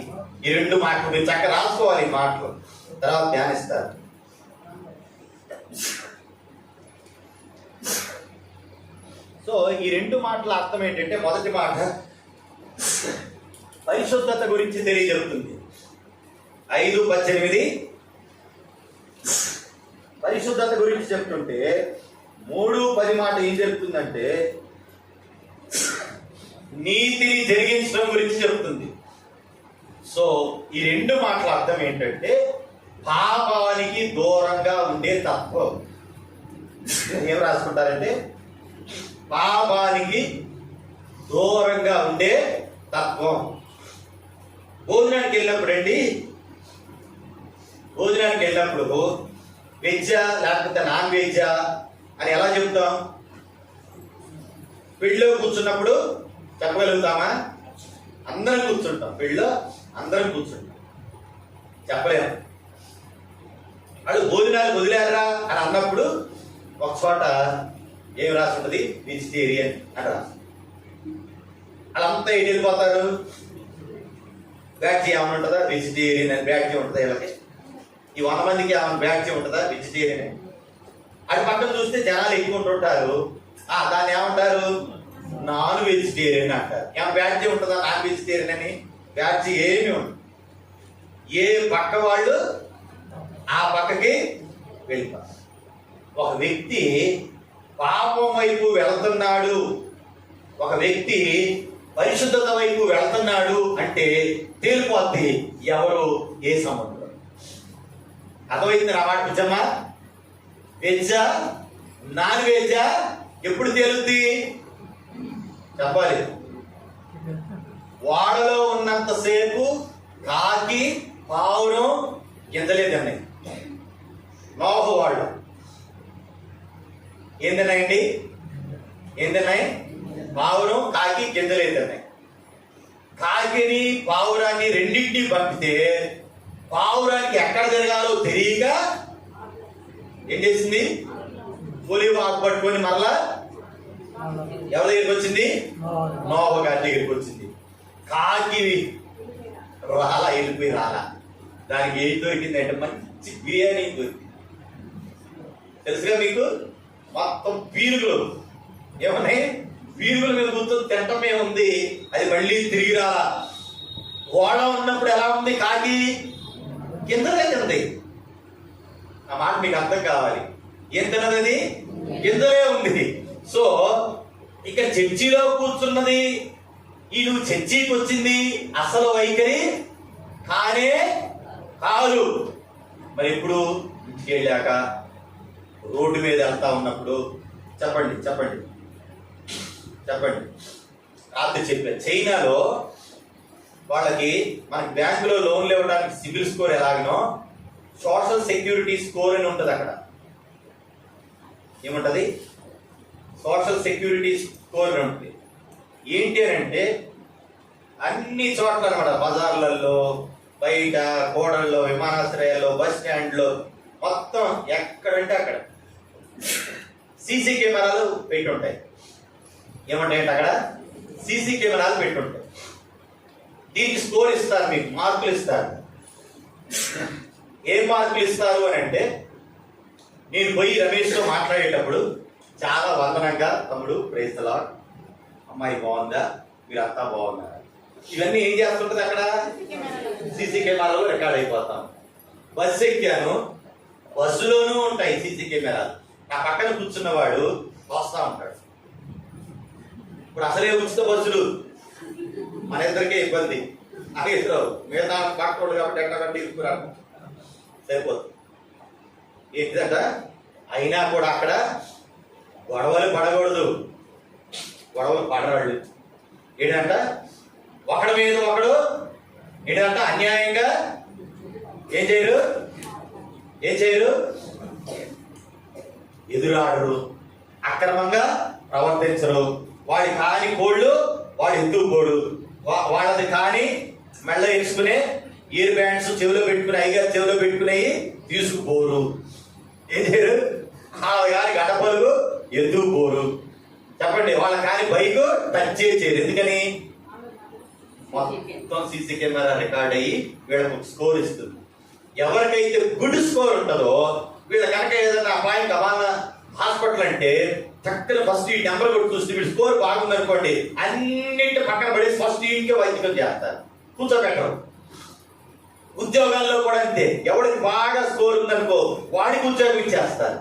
ఈ రెండు మాటలు మీరు చక్కగా రాసుకోవాలి. ఈ మాటలు తర్వాత ధ్యానిస్తారు. సో ఈ రెండు మాటల అర్థం ఏంటంటే, మొదటి మాట పరిశుద్ధత గురించి తెలియజెప్తుంది. 5:18 పరిశుద్ధత గురించి చెప్తుంటే, 3:10 మాట ఏం చెప్తుందంటే నీతిని జరిగించడం గురించి చెప్తుంది. సో ఈ రెండు మాటల అర్థం ఏంటంటే, పాపానికి దూరంగా ఉండే తత్వం. ఏం రాసుకుంటారంటే, పాపానికి దూరంగా ఉండే తత్వం. భోజనానికి వెళ్ళినప్పుడు వెజ్జా లేకపోతే నాన్ వెజ్జా అని ఎలా చెప్తాం? పెళ్ళిలో కూర్చున్నప్పుడు చెప్పగలుగుతామా? అందరం కూర్చుంటాం, పెళ్ళిలో అందరం కూర్చుంటాం, చెప్పలేము. వాళ్ళు భోజనాలు వదిలేరా అని అన్నప్పుడు ఒక చోట ఏం రాసి ఉంటుంది? వెజిటేరియన్ అని రాసి. వాళ్ళంతా ఏం వెళ్ళిపోతారు? బ్యాడ్జీ ఏమైనా ఉంటుందా? వెజిటేరియన్ అని బ్యాడ్జీ ఉంటుందా? వీళ్ళకి ఈ 100 మందికి ఏమైనా బ్యాడ్జీ ఉంటుందా? వెజిటేరియన్ అని. అటు పక్కన చూస్తే జనాలు ఎక్కువ ఉంటుంటారు, దాన్ని ఏమంటారు? నాన్ వెజిటేరియన్ అంటారు. ఏమైనా బ్యాడ్జీ ఉంటుందా నాన్ వెజిటేరియన్ అని? బ్యాడ్జీ ఏమి ఉంటుంది. ఏ పక్క వాళ్ళు ఆ పక్కకి వెళ్ళిపోతారు. ఒక వ్యక్తి పాపం వైపు వెళుతున్నాడు, ఒక వ్యక్తి పరిశుద్ధత వైపు వెళుతున్నాడు అంటే తేలిపోద్ది ఎవరు ఏ సంబంధం. అర్థమైంది నా మాట? నిజమా? వెజ్జా నాన్ వెజ్జా ఎప్పుడు తేలుద్ది చెప్పాలి. వాడలో ఉన్నంతసేపు కాకి పావురం గింజలేదన్నాయి. నోహు వాళ్ళు ఏం తిన్నాయండి? ఏం తిన్నాయి? పావురం కాకి గింజలేదన్నాయి. కాకిని పావురాన్ని రెండింటినీ పంపితే పావురానికి ఎక్కడ తిరగాలో తెలియక ఏం చేసింది? ఒలీవ ఆకు పట్టుకొని మరలా ఎవరి దగ్గరికి వచ్చింది? నోహు గారి దగ్గరికి వచ్చింది. కాకి రాలా, వెళ్ళిపోయి రాలా. దానికి ఏం దొరికిందంటే మంచి బిర్యానీ దొరికింది. తెలుసుగా మీకు? మొత్తం పీరుగులు ఏమన్నాయి, పీరుగుల మీద కూర్చొని తింటమే ఉంది. అది మళ్ళీ తిరిగి రాలా. ఓడ ఉన్నప్పుడు ఎలా ఉంది, కాకి కిందలే తింది. ఆ మాట మీకు అర్థం కావాలి. ఏం తిన్నది, కిందలే ఉంది. సో ఇక చర్చిలో కూర్చున్నది, ఈ నువ్వు చర్చికి వచ్చింది అసలు వైఖరి కానే కాదు. మరి ఇప్పుడు ఇంటికి వెళ్ళాక రోడ్డు మీద వెళ్తా ఉన్నప్పుడు చెప్పండి చెప్పండి చెప్పండి. రాత్రి చెప్పారు, చైనాలో వాళ్ళకి మనకి బ్యాంకులో లోన్లు ఇవ్వడానికి సిబిల్ స్కోర్ ఎలాగనో సోషల్ సెక్యూరిటీ స్కోర్ అని ఉంటుంది. అక్కడ ఏముంటది, సోషల్ సెక్యూరిటీ స్కోర్ అని ఉంటుంది. ఏంటి అని అంటే అన్ని చోట్ల అనమాట, బజార్లలో, బయట, కోడల్లో, విమానాశ్రయాల్లో, బస్ స్టాండ్లో, మొత్తం ఎక్కడంటే అక్కడ సీసీ కెమెరాలు పెట్టి ఉంటాయి. ఏమంటాయంటే అక్కడ సీసీ కెమెరాలు పెట్టి ఉంటాయి. దీనికి స్కోర్ ఇస్తారు, మీకు మార్కులు ఇస్తారు. ఏ మార్కులు ఇస్తారు అని అంటే, నేను పోయి రమేష్తో మాట్లాడేటప్పుడు చాలా వందనంగా, తమ్ముడు ప్రైజ్ ది లార్డ్, అమ్మాయి బాగుందా, మీరంతా బాగున్నారా, ఇవన్నీ ఏం చేస్తుంటది అక్కడ సీసీ కెమెరాలో రికార్డ్ అయిపోతాం. బస్సు ఎక్కాను, బస్సులోనూ ఉంటాయి సీసీ కెమెరాలు. నా పక్కన కూర్చున్నవాడు వస్తా ఉంటాడు. ఇప్పుడు అసలే ఉచిత బస్సులు, మన ఇద్దరికే ఇబ్బంది. అదే ఇద్దరు మిగతా పక్కడు కాబట్టి ఎక్కడ తీసుకురాను సరిపోతుంది. ఏంటిదంట, అయినా కూడా అక్కడ గొడవలు పడకూడదు, గొడవలు పడరాళ్ళు. ఏంటంట, ఒకడి మీద ఒకడు ఏంటంట అన్యాయంగా ఏం చేయరు, ఎదురాడరు, అక్రమంగా ప్రవర్తించరు. వాడి కాని కోళ్ళు వాడు ఎందుకు పోడు, వాళ్ళది కాని మెళ్ళ వేసుకునే ఇయర్ బ్యాండ్స్ చెవిలో పెట్టుకుని, ఐగారు చెవిలో పెట్టుకునేవి తీసుకుపోరు. ఏం చేయరు, గారి గడపలు ఎందుకు పోరు. చెప్పండి, వాళ్ళ కాని బైక్ టచ్ చేయరు. ఎందుకని, మొత్తం సీసీ కెమెరా రికార్డ్ అయ్యి వీళ్ళకు స్కోర్ ఇస్తుంది. ఎవరికైతే గుడ్ స్కోర్ ఉంటుందో వీళ్ళ కనుక ఏదైనా అపాయం కమాన హాస్పిటల్ అంటే చక్కగా ఫస్ట్ ఈ నెంబర్ కొట్టి చూస్తే వీళ్ళు స్కోర్ బాగుందనుకోండి, అన్నింటి పక్కన పడేసి ఫస్ట్ ఇంటికే వైద్యం చేస్తారు, కూర్చోబెట్టరు. ఉద్యోగాల్లో కూడా అంతే, ఎవరికి బాగా స్కోర్ ఉందనుకో వాడికి ఉద్యోగం ఇచ్చేస్తారు.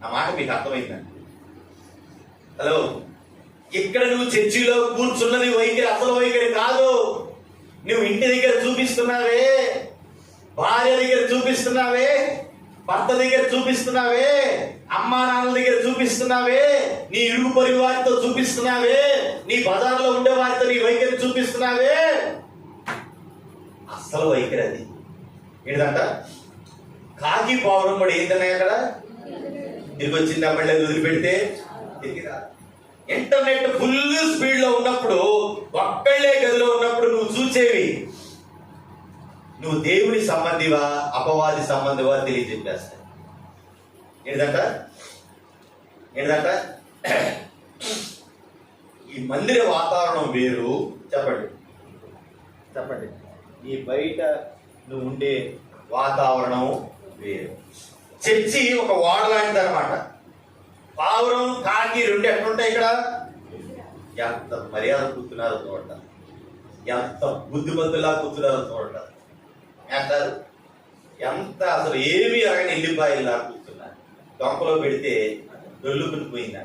ఆ మాట మీకు అర్థమైందండి? హలో, ఇక్కడ నువ్వు చర్చిలో కూర్చున్నది వైఖరి అసలు వైఖరి కాదు. నువ్వు ఇంటి దగ్గర చూపిస్తున్నావే, భార్య దగ్గర చూపిస్తున్నావే, భర్త దగ్గర చూపిస్తున్నావే, అమ్మా నాన్నల దగ్గర చూపిస్తున్నావే, నీ ఇరుగు పొరుగు వారితో చూపిస్తున్నావే, నీ బజార్లో ఉండే వారితో నీ వైఖరి చూపిస్తున్నావే, అసలు వైఖరి అది. ఏంటంట, కాకి పావురం కూడా ఏంటన్నాయి అక్కడ, తిరిగి వచ్చింది మళ్ళీ వదిలిపెడితే తిరిగిరా. ఇంటర్నెట్ ఫుల్ స్పీడ్ లో ఉన్నప్పుడు, ఒక్కళ్ళే గదిలో ఉన్నప్పుడు నువ్వు చూసేవి నువ్వు దేవుని సంబంధివా అపవాది సంబంధివా తెలియజెప్పేస్తాయి. ఏంటంట ఈ మందిర వాతావరణం వేరు. చెప్పండి ఈ బయట నువ్వు ఉండే వాతావరణం వేరు. చర్చి ఒక వాడ లాంటిది అనమాట. పావురం కాకి రెండు ఎట్లుంటాయి ఇక్కడ. ఎంత మర్యాద కూర్చున్నారో చూడ, ఎంత బుద్ధిమంతులా కూర్చున్నారో చూడ, అంటారు. ఎంత అసలు ఏమీ అరగని ఎల్లిపాయలా కూర్చున్నారు. దొంపలో పెడితే దొల్లుకుని పోయిందా,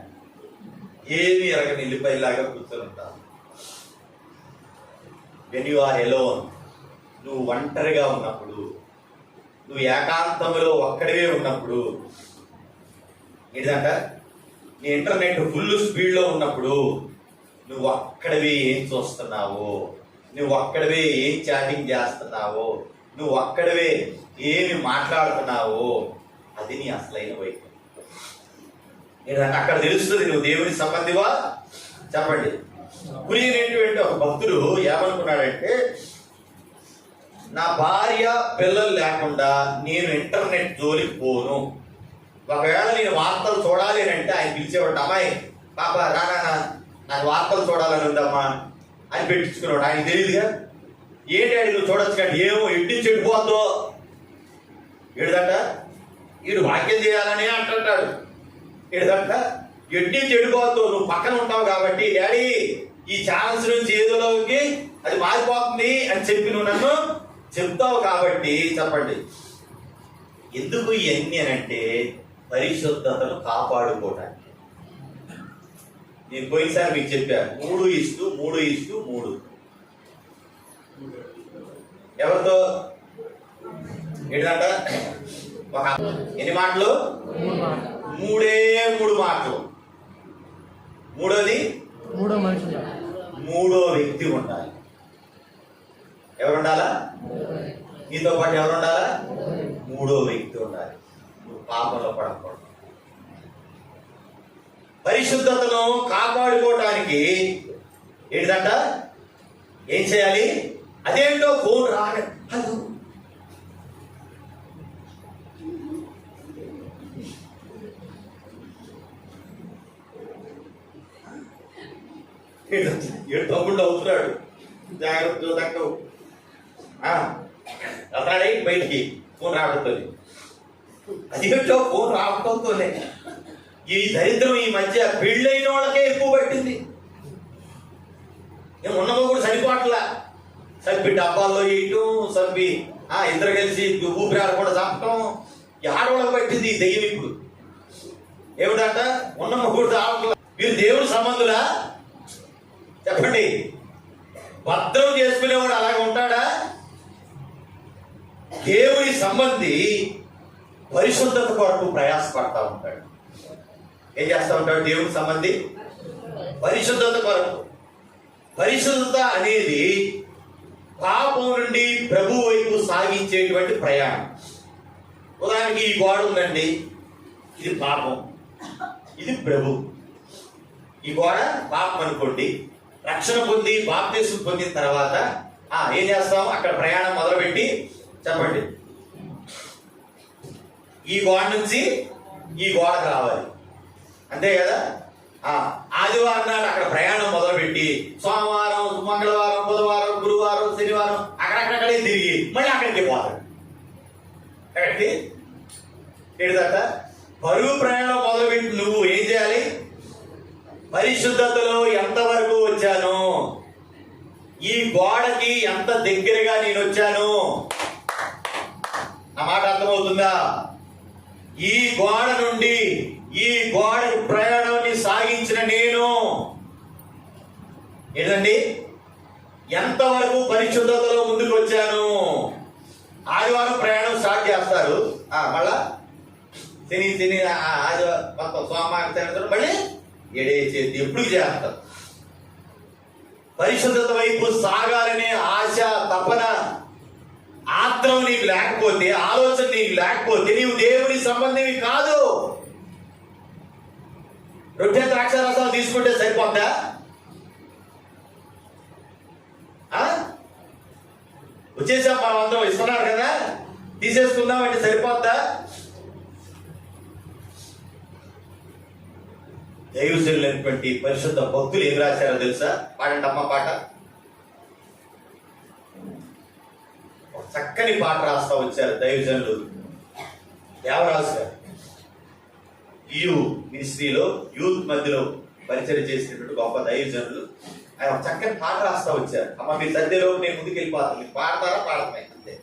ఏమీ అరగని ఎల్లిపాయలాగా కూర్చొని ఉంటారు. వెన్ యు ఆర్ ఎలోన్, నువ్వు ఒంటరిగా ఉన్నప్పుడు, నువ్వు ఏకాంతంలో ఒక్కడివే ఉన్నప్పుడు, ఏంటంట నీ ఇంటర్నెట్ ఫుల్ స్పీడ్లో ఉన్నప్పుడు నువ్వు అక్కడవే ఏం చూస్తున్నావు, నువ్వు అక్కడవే ఏం చాటింగ్ చేస్తున్నావు, నువ్వు అక్కడవే ఏమి మాట్లాడుతున్నావు, అది నీ అసలైన వైఖరి. ఏంటంటే అక్కడ తెలుస్తుంది నువ్వు దేవుని సంబంధివా. చెప్పండి, కురియనేటువంటి ఒక భక్తుడు ఏమనుకున్నాడంటే, నా భార్య పిల్లలు లేకుండా నేను ఇంటర్నెట్ జోలికి పోను. ఒకవేళ నేను వార్తలు చూడాలి అని అంటే ఆయన పిలిచేవాడు, అమ్మాయి పాప రానా నాకు వార్తలు చూడాలని ఉందమ్మా అని పెట్టించుకున్నాడు. ఆయన తెలియదుగా, ఏంటి ఆడి నువ్వు చూడొచ్చు కానీ ఏమో ఎట్టి చెడిపోద్దో. ఏడుదంట వీడు వాక్యం చేయాలని అంటుంటాడు. ఏంటంట ఎడ్డి చెడిపోతావు, నువ్వు పక్కన ఉంటావు కాబట్టి డాడీ ఈ ఛాన్స్ నుంచి ఏదోలోకి అది మారిపోతుంది అని చెప్పి నువ్వు నన్ను చెప్తావు కాబట్టి చెప్పండి. ఎందుకు ఇవన్నీ అని అంటే పరిశుద్ధతను కాపాడుకోవటానికి. నేను పోయినసారి మీకు చెప్పాను 3:3:3. ఎవరితో ఏంటంట ఒక ఎన్ని మాటలు? 3 మాటలు. మూడోది మూడో మనిషి మూడో వ్యక్తి ఉండాలి. ఎవరు ఉండాలా? నీతో పాటు ఎవరు ఉండాలా? మూడో వ్యక్తి ఉండాలి. నువ్వు పాపంలో పడకూడదు. పరిశుద్ధతను కాపాడుకోవటానికి ఏంటంట ఏం చేయాలి? అదేంటో ఫోన్ రాగా హలో ఏడు తమ్ముళ్ళు అవుతున్నాడు, జాగ్రత్త తక్కువ అతడే బయటికి ఫోన్ రావడంతోనే. అదేంటో ఫోన్ రావడంతోనే ఈ దరిద్రం ఈ మధ్య పెళ్ళైన వాళ్ళకే ఎక్కువ పట్టింది. నేను ఉన్నమో కూడా సరిపోట్లా, సబ్బి డబ్బాల్లో వేయటం, సబ్బి ఇద్దరు కలిసి ఊపిరి ఆడకుండా చంపటం, ఆడవాళ్ళకి పట్టింది ఈ దెయ్యం. ఇప్పుడు ఏమిటంట ఉన్నమ్మ కూడా ఆడట్లా. మీరు దేవుడు సంబంధులా చెప్పండి? భద్రం చేసుకునేవాడు అలాగే ఉంటాడా? దేవుని సంబంధి పరిశుద్ధత కొరకు ప్రయాసపడతా ఉంటాడు. ఏం చేస్తా ఉంటాడు దేవుని సంబంధి? పరిశుద్ధత కొరకు. పరిశుద్ధత అనేది పాపం నుండి ప్రభు వైపు సాగించేటువంటి ప్రయాణం. ఉదాహరణకి ఈ గోడ ఉందండి, ఇది పాపం, ఇది ప్రభు. ఈ గోడ పాపం అనుకోండి. రక్షణ పొంది బాప్తిస్మం పొందిన తర్వాత ఏం చేస్తాం? అక్కడ ప్రయాణం మొదలుపెట్టి చెప్పండి, ఈ గోడ నుంచి ఈ గోడకు రావాలి, అంతే కదా? ఆదివారం నాడు అక్కడ ప్రయాణం మొదలుపెట్టి సోమవారం, మంగళవారం, బుధవారం, గురువారం, శనివారం అక్కడక్కడే తిరిగి మళ్ళీ అక్కడికి పోతాడు. అక్కడికి ఏంటంట పరుగు ప్రయాణం మొదలుపెట్టి నువ్వు ఏం చేయాలి? పరిశుద్ధతలో ఎంతవరకు వచ్చాను, ఈ గోడకి ఎంత దగ్గరగా నేను వచ్చాను, నా మాట అర్థమవుతుందా? ఈ గోడ నుండి ఈ గోడ ప్రయాణాన్ని సాగించిన నేను ఏంటండి ఎంతవరకు పరిశుద్ధతలో ముందుకు వచ్చాను. ఆదివారం ప్రయాణం స్టార్ట్ చేస్తారు, మళ్ళా శని ఆదివారం మొత్తం సోమవారం మళ్ళీ చేతి ఎప్పుడు చేస్తారు. పరిశుద్ధత వైపు సాగాలనే ఆశ, తపన, ఆత్రం నీకు లేకపోతే, ఆలోచన నీకు లేకపోతే నీవు దేవుని సంబంధివి కాదు. రొట్టె ద్రాక్ష రసాలు తీసుకుంటే సరిపోద్దా? వచ్చేసాం మనం అందరం, ఇస్తున్నారు కదా, తీసేసుకుందాం అంటే సరిపోద్దా? దైవజనులైనటువంటి పరిశుద్ధ భక్తులు ఏం రాశారో తెలుసా? పాడండి అమ్మ పాట. చక్కని పాట రాస్తా వచ్చారు దైవజనులు. దేవరాజు గారు యూ మినిస్ట్రీలో యూత్ మధ్యలో పరిచయం చేసినటువంటి గొప్ప దైవజనులు. ఆయన ఒక చక్కని పాట రాస్తా వచ్చారు. అమ్మ మీరు సద్యలో నేను ముందుకు వెళ్ళిపోతాను, మీరు పాడతారా? పాడతాయి అంతే.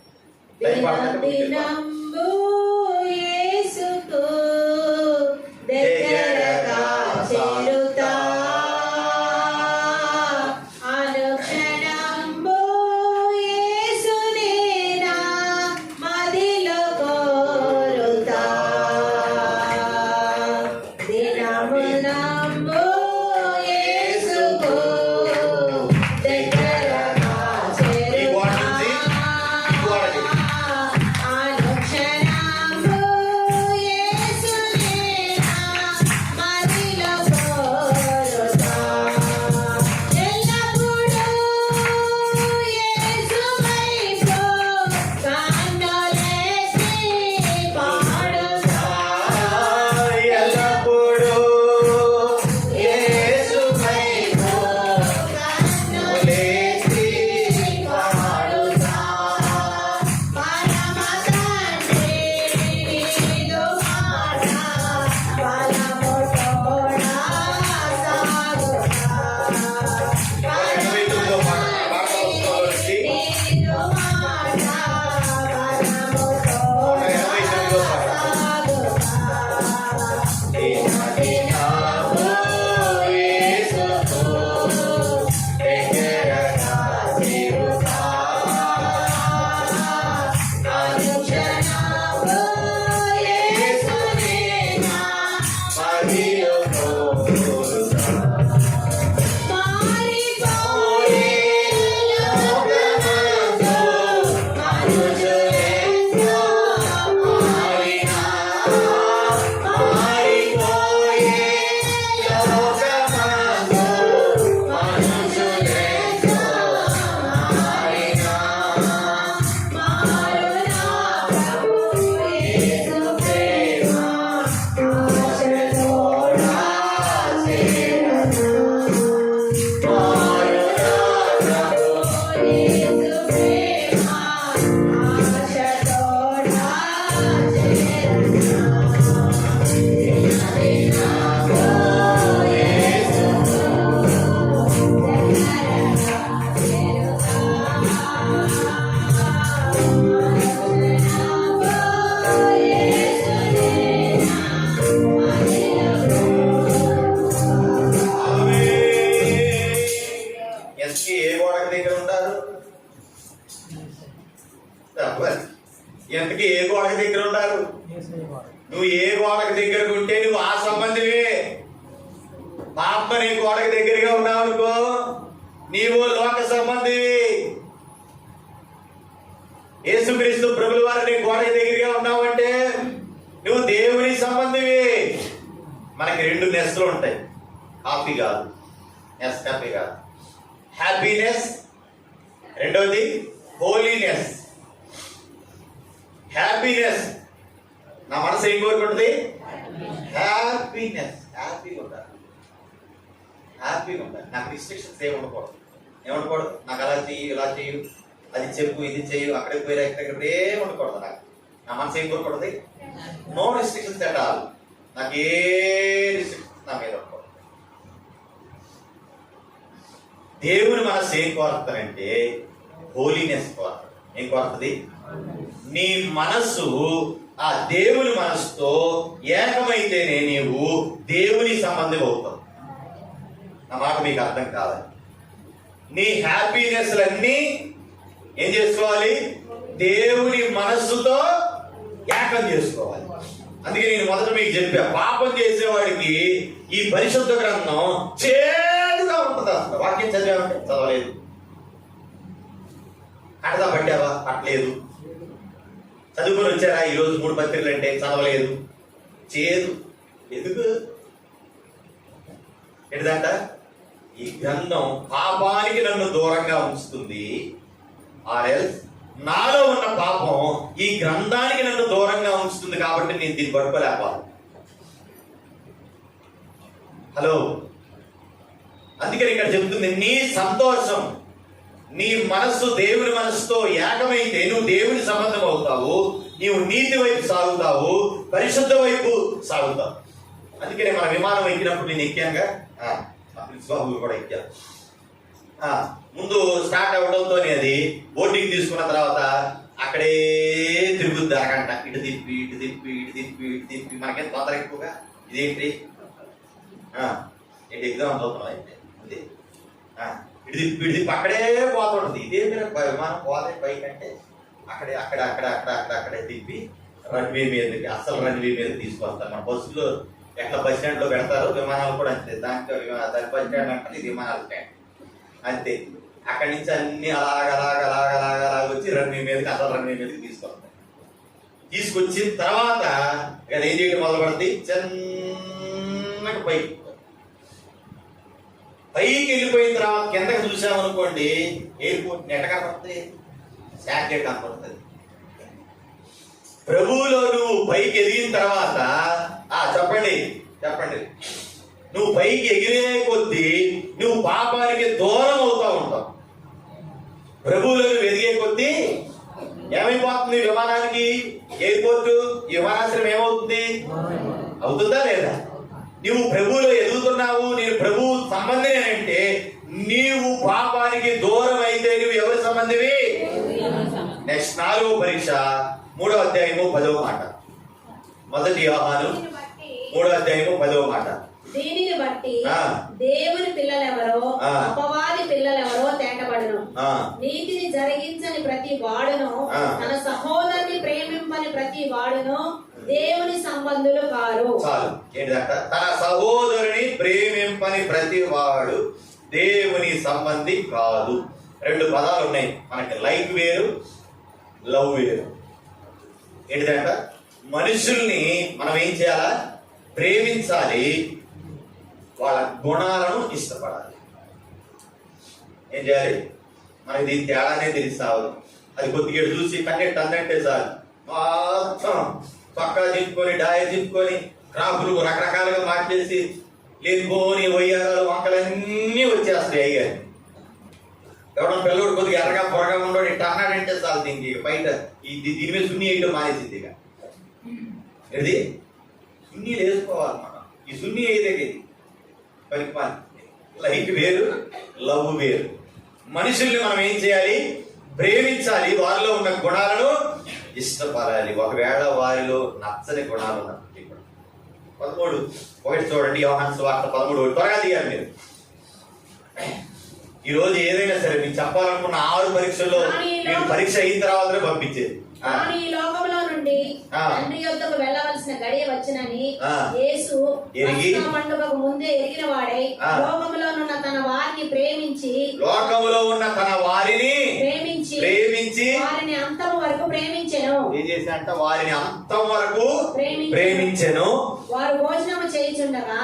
నువ్వు ఏ గోడకు దగ్గరకు ఉంటే నువ్వు ఆ సంబంధివే. పాప నీ గోడకు దగ్గరగా ఉన్నావు అనుకో, నీవు లోక సంబంధివి. యేసుక్రీస్తు ప్రభుల వారు నీ గోడకు దగ్గరగా ఉన్నావంటే నువ్వు దేవుని సంబంధివి. మనకి 2 నెస్లు ఉంటాయి. కాఫీ కాదు, నెస్ కాఫీ కాదు. హ్యాపీనెస్, రెండవది హోలీనెస్. హ్యాపీనెస్, నా మనసు ఏం కోరుకుంటుంది? హ్యాపీనెస్. హ్యాపీగా ఉండాలి, హ్యాపీగా ఉండాలి. నాకు రిస్ట్రిక్షన్స్ ఏముండకూడదు. ఏముండకూడదు? నాకు అలా చెయ్యి, ఇలా చెయ్యి, అది చెప్పు, ఇది చెయ్యి, అక్కడికి పోయి ఎక్కడికి ఏమి ఉండకూడదు. నాకు నా మనసు ఏం కోరుకుంటుంది? No restrictions at all. నాకు ఏ రిస్ట్రిక్షన్స్ నా మీద ఉండకూడదు. దేవుని మనసు ఏం కోరుతానంటే హోలీనెస్ కోరుతాడు. ఏం కోరుతుంది? నీ మనస్సు ఆ దేవుని మనసుతో ఏకమైతేనే నీవు దేవుని సంబంధం అవుతావు. నా మాట మీకు అర్థం కావాలి. నీ హ్యాపీనెస్లన్నీ ఏం చేసుకోవాలి? దేవుని మనస్సుతో ఏకం చేసుకోవాలి. అందుకే నేను మొదట మీకు చెప్పా, పాపం చేసేవాడికి ఈ పరిశుద్ధ గ్రంథం చేదుగా ఉంటుంది. అసలు వాక్యం చదివామంటే చదవలేదు, కడదా పట్టావా పట్టలేదు, చదువుకొని వచ్చారా ఈరోజు 3 పత్రికలు అంటే చదవలేదు, చేదు. ఎందుకు? ఏంటంట? ఈ గ్రంథం పాపానికి నన్ను దూరంగా ఉంచుతుంది. ఆర్ఎల్స్ నాలో ఉన్న పాపం ఈ గ్రంథానికి నన్ను దూరంగా ఉంచుతుంది. కాబట్టి నేను దీన్ని పట్టుకోలేపాలి. హలో, అందుకని ఇక్కడ చెప్తుంది, నీ సంతోషం, నీ మనస్సు దేవుని మనస్సుతో ఏకమైతే నువ్వు దేవుని సంబంధం అవుతావు. నీవు నీతి వైపు సాగుతావు, పరిశుద్ధ వైపు సాగుతావు. అందుకనే మన విమానం ఎక్కినప్పుడు నేను ఎక్కానుగా, బాబులు కూడా ఎక్కాను. ముందు స్టార్ట్ అవ్వడంతోనే అది బోటింగ్ తీసుకున్న తర్వాత అక్కడే తిరుగుద్ది అరగంట. ఇటు తిప్పి ఇటు తిప్పి ఇటు తిప్పి ఇటు తిప్పి. మనకేం తొందర ఎక్కువగా. ఇదేంటి ఏంటి ఎగ్జామ్ చదువుతున్నాం అయితే ఇది ఇటు తిప్పి ఇటు తిప్పి అక్కడే పోతుంటుంది. ఇదే మీరు విమానం పోతే పైకి అంటే అక్కడే అక్కడ అక్కడ అక్కడ అక్కడ అక్కడే తిప్పి రన్వే మీదకి, అసలు రన్వే మీద తీసుకొస్తారు. మన బస్సులో ఎట్లా బస్ స్టాండ్ లో పెడతారు, విమానాలు కూడా అంతే. దాంట్లో బస్ స్టాండ్ అంటే ఇది విమానాల స్టాండ్ అంతే. అక్కడి నుంచి అన్ని అలాగ వచ్చి రన్వే మీదకి, అసలు రన్వే మీదకి తీసుకొస్తాయి. తీసుకొచ్చిన తర్వాత ఇక ఏం చేయడం మొదలు పడుతుంది, చిన్నగా పైకి వెళ్ళిపోయిన తర్వాత కిందకి చూసామనుకోండి, ఎయిర్పోర్ట్ నెట్ కనపడుతుంది, శాటిలైట్ కనపడుతుంది. ప్రభువులో నువ్వు పైకి ఎదిగిన తర్వాత చెప్పండి నువ్వు పైకి ఎగిరే కొద్దీ నువ్వు పాపానికి దూరం అవుతా ఉంటావు. ప్రభువులో నువ్వు ఎదిగే కొద్దీ ఏమైపోతుంది? విమానానికి, ఎయిర్పోర్టు, విమానాశ్రయం ఏమవుతుంది? అవుతుందా లేదా? నువ్వు ప్రభువులో ఎదుగుతున్నావు, నేను ప్రభువు సంబంధి అంటే నీవు పాపానికి దూరం అయితే నువ్వు ఎవరి సంబంధివి? నెక్స్ట్ 4వ పరీక్ష 3వ అధ్యాయము 10వ మాట. 1 యోహాను 3వ అధ్యాయము 10వ మాట. దీనిని బట్టి దేవుని పిల్లలెవరో అపవాది పిల్లలెవరో తేటపడును. నీతిని జరిగించని ప్రతి వాడును, తన సహోదరుని ప్రేమింపని ప్రతి వాడును దేవుని సంబంధులు కారు. చాలు. ఏంటంట? తన సహోదరుని ప్రేమింపని ప్రతి వాడు దేవుని సంబంధి కాదు. 2 పదాలు ఉన్నాయి మనకి, లైక్ వేరు, లవ్ వేరు. ఏంటిదంట? మనుషుల్ని మనం ఏం చేయాలా? ప్రేమించాలి, వాళ్ళ గుణాలను ఇష్టపడాలి. ఏం చేయాలి? మనకి దీని తేడానే తెలిసావు. అది కొద్దిగా చూసి కన్నెట్టు అన్నట్టే చాలు, మొత్తం పక్కా చింపుకొని, డాయ చింపుకొని, క్రాపులు రకరకాలుగా మార్చేసి లేనిపోని వయ్యారాలు వంకలన్నీ వచ్చేస్తాయి. అయ్యారు ఎవడో పిల్లడు కొద్దిగా ఎర్రగా పొరగా ఉండడు ఇట్లా అన్నాడంటే చాలు, దీనికి బయట దీని మీద సున్ని వేయడం మానేసింది. ఇక ఇది సున్నీలు వేసుకోవాలి మనం. ఈ సున్ని అయితే పనికి లైక్ వేరు, లవ్ వేరు. మనుషుల్ని మనం ఏం చేయాలి? ప్రేమించాలి, వారిలో ఉన్న గుణాలను ఇష్టపడాలి. ఒకవేళ వారిలో నచ్చని గుణాలు ఉన్నప్పటికీ కూడా. 13:1 చూడండి, యోహాను సువార్త 13:1. త్వరగా దిగాలి మీరు. ఈ రోజు ఏదైనా సరే మీకు చెప్పాలనుకున్న 6 పరీక్షల్లో మీరు పరీక్ష అయిన తర్వాతనే పంపించేది. తాను ఈ లోకంలో నుండి ఆ. తండ్రి యొద్దకు వెళ్ళవలసిన గడియ వచ్చినని ఆ. యేసు ఎరిగి పస్కా పండుగకు ముందే ఎరిగిన వాడై ఆ. లోకములోనున్న తన వారిని ప్రేమించి లోకములో ఉన్న తన వారిని ప్రేమించి వారిని అంతము వరకు ప్రేమించెను. ఏం చేశాడంట? వారిని అంతం వరకు ప్రేమించెను. ప్రేమించెను. వారు భోజనము చేయుచుండగా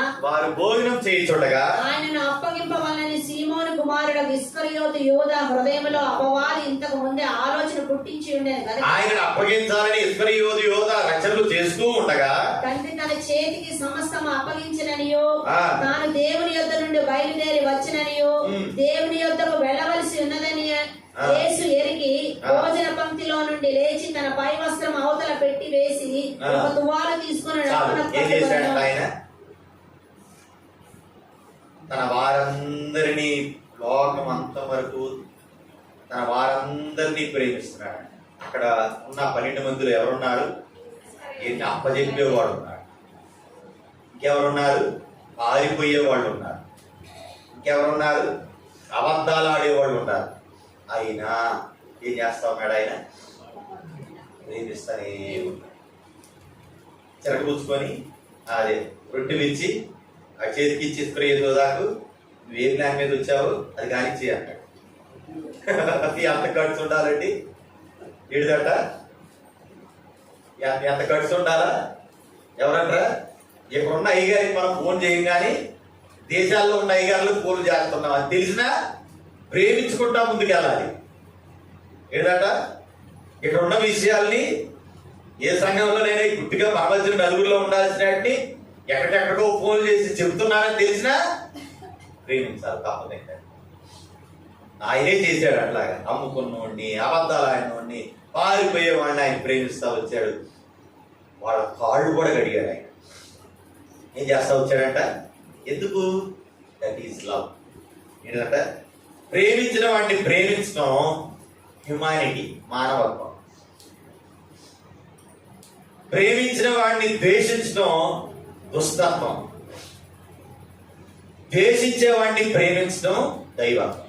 ఆయనను అప్పగింపవలనని సీమోను కుమారుడు ఇస్కరియోతు యూదా హృదయములో అపవాది ఇంతకు ముందే ఆలోచన పుట్టించి ఉండేది కదా. ఆయనను అప్పగించాలని ఇస్కరియోతు యూదా రచనలు చేస్తూ ఉండగా తండ్రి తన చేతికి సమస్తము అప్పగించిననియో ఆ. తాను దేవుని యొద్ద నుండి బయలుదేరి వచ్చిననియో దేవుని యొద్దకు వెళ్ళవలసి ఉన్నదని యేసు ఎరిగి భోజన పంక్తిలో నుండి లేచి తన పై వస్త్రం అవతల పెట్టి వేసి ఒక తువాలు తీసుకుని ఏం చేశాడంట? ఆయన తన వారందరినీ లోకం అంతం వరకు తన వారందరినీ ప్రేమిస్తున్నాడు. అక్కడ ఉన్న 12 మందిలో ఎవరున్నారు? ఈయన్ని అప్పజెప్పేవాడు ఉన్నాడు. ఇంకెవరున్నారు? పారిపోయే వాళ్ళు ఉన్నారు. ఇంకెవరున్నారు? అబద్ధాలు ఆడేవాళ్ళు ఉన్నారు. అయినా ఏం చేస్తా ఉన్నాడు? ఆయన ప్రేమిస్తానే ఉన్నాడు. చెరకపుచ్చుకొని అదే రొట్టె విచ్చి ఆ చేతికి ఇచ్చి ఇస్కరియోతు దాకు నువ్వు ఏ ప్లాన్ మీద వచ్చావు అది కానిచ్చి అంటాడు. ఎంత ఖర్చు ఉండాలండి? ఏడుదట ఎంత ఖర్చు ఉండాలా? ఎవరన్నా ఇక్కడున్న అయ్యగారికి మనం ఫోన్ చేయం, కానీ దేశాల్లో ఉన్న అయ్యగారులకు ఫోన్ చేస్తున్నాం. అది తెలిసినా ప్రేమించుకుంటా ముందుకెళ్ళాలి. ఏదట ఇక్కడ ఉన్న విషయాల్ని ఏ సంఘంలోనైనా గుట్టిగా పరమర్శన నలుగురిలో ఉండాల్సినట్టు ఎక్కడెక్కడికో ఫోన్ చేసి చెబుతున్నారని తెలిసినా ప్రేమించాలి. కాకపోతే ఆయనే చేశాడు అట్లాగా. అమ్ముకున్నోడిని, అబద్ధాలు ఆడినోడిని, పారిపోయేవాడిని ఆయన ప్రేమిస్తా వచ్చాడు. వాళ్ళ కాళ్ళు కూడా కడిగాడు ఆయన. ఏం చేస్తా వచ్చాడంట? ఎందుకు? That is love. ఏంటంట? ప్రేమించిన వాడిని ప్రేమించడం హ్యుమానిటీ, మానవత్వం. ప్రేమించిన వాడిని ద్వేషించడం దుస్తత్వం. ద్వేషించే వాడిని ప్రేమించడం దైవత్వం.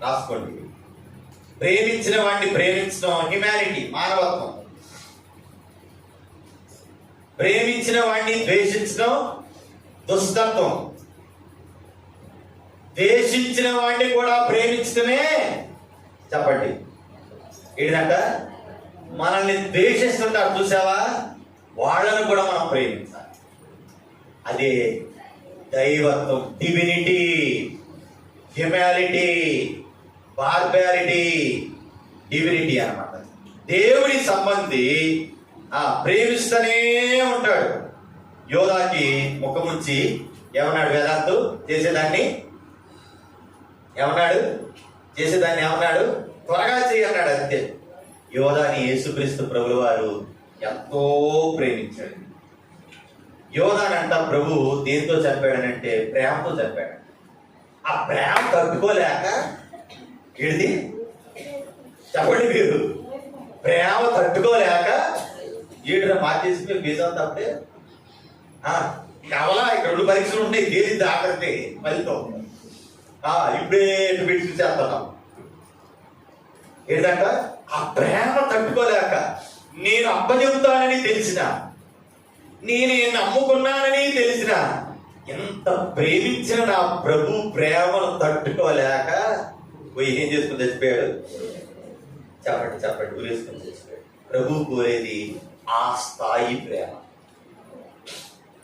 రాసుకోండి. ప్రేమించిన వాడిని ప్రేమించడం హ్యుమానిటీ, మానవత్వం. ప్రేమించిన వాడిని ద్వేషించడం దుస్తత్వం. ద్వేషించిన వాడిని కూడా ప్రేమించడమే చెప్పండి ఏంటంట? మనల్ని ద్వేషిస్తుంటారు చూసావా, వాళ్ళను కూడా మనం ప్రేమించాలి. అదే దైవత్వం, డివినిటీ, హ్యుమానిటీ, బార్బారిటీ, డివినిటీ అన్నమాట. దేవుడి సంబంధి ప్రేమిస్తూనే ఉంటాడు. యోధాకి ముఖముంచి ఏమన్నాడు? వేదాంతు చేసేదాన్ని ఏమన్నాడు? త్వరగా చేయన్నాడు. అంతే. యోధాని యేసుక్రీస్తు ప్రభువు వారు ఎంతో ప్రేమించాడు. యోధానంట ప్రభు దేంతో చంపాడనంటే ప్రేమతో చంపాడు. ఆ ప్రేమ తట్టుకోలేక ఏడిది చెప్పండి మీరు, ప్రేమ తట్టుకోలేక ఏడున మార్చేసి బీజం తప్పే కావాలా? ఇక్కడ 2 పరీక్షలు ఉంటాయి. తేలింది ఆఖరికి ఫలితం. ఇప్పుడే పెట్టి చేస్తున్నాం. ఏంటంట? ఆ ప్రేమ తట్టుకోలేక నేను అప్పచెబుతానని తెలిసిన, నేను నమ్ముకున్నానని తెలిసిన, ఎంత ప్రేమించిన నా ప్రభు ప్రేమను తట్టుకోలేక ఏం చేసుకుని చచ్చిపోయాడు? చెప్పండి ఊరేసుకుని చచ్చిపోయాడు. ప్రభు కోరేది ఆ స్థాయి ప్రేమ.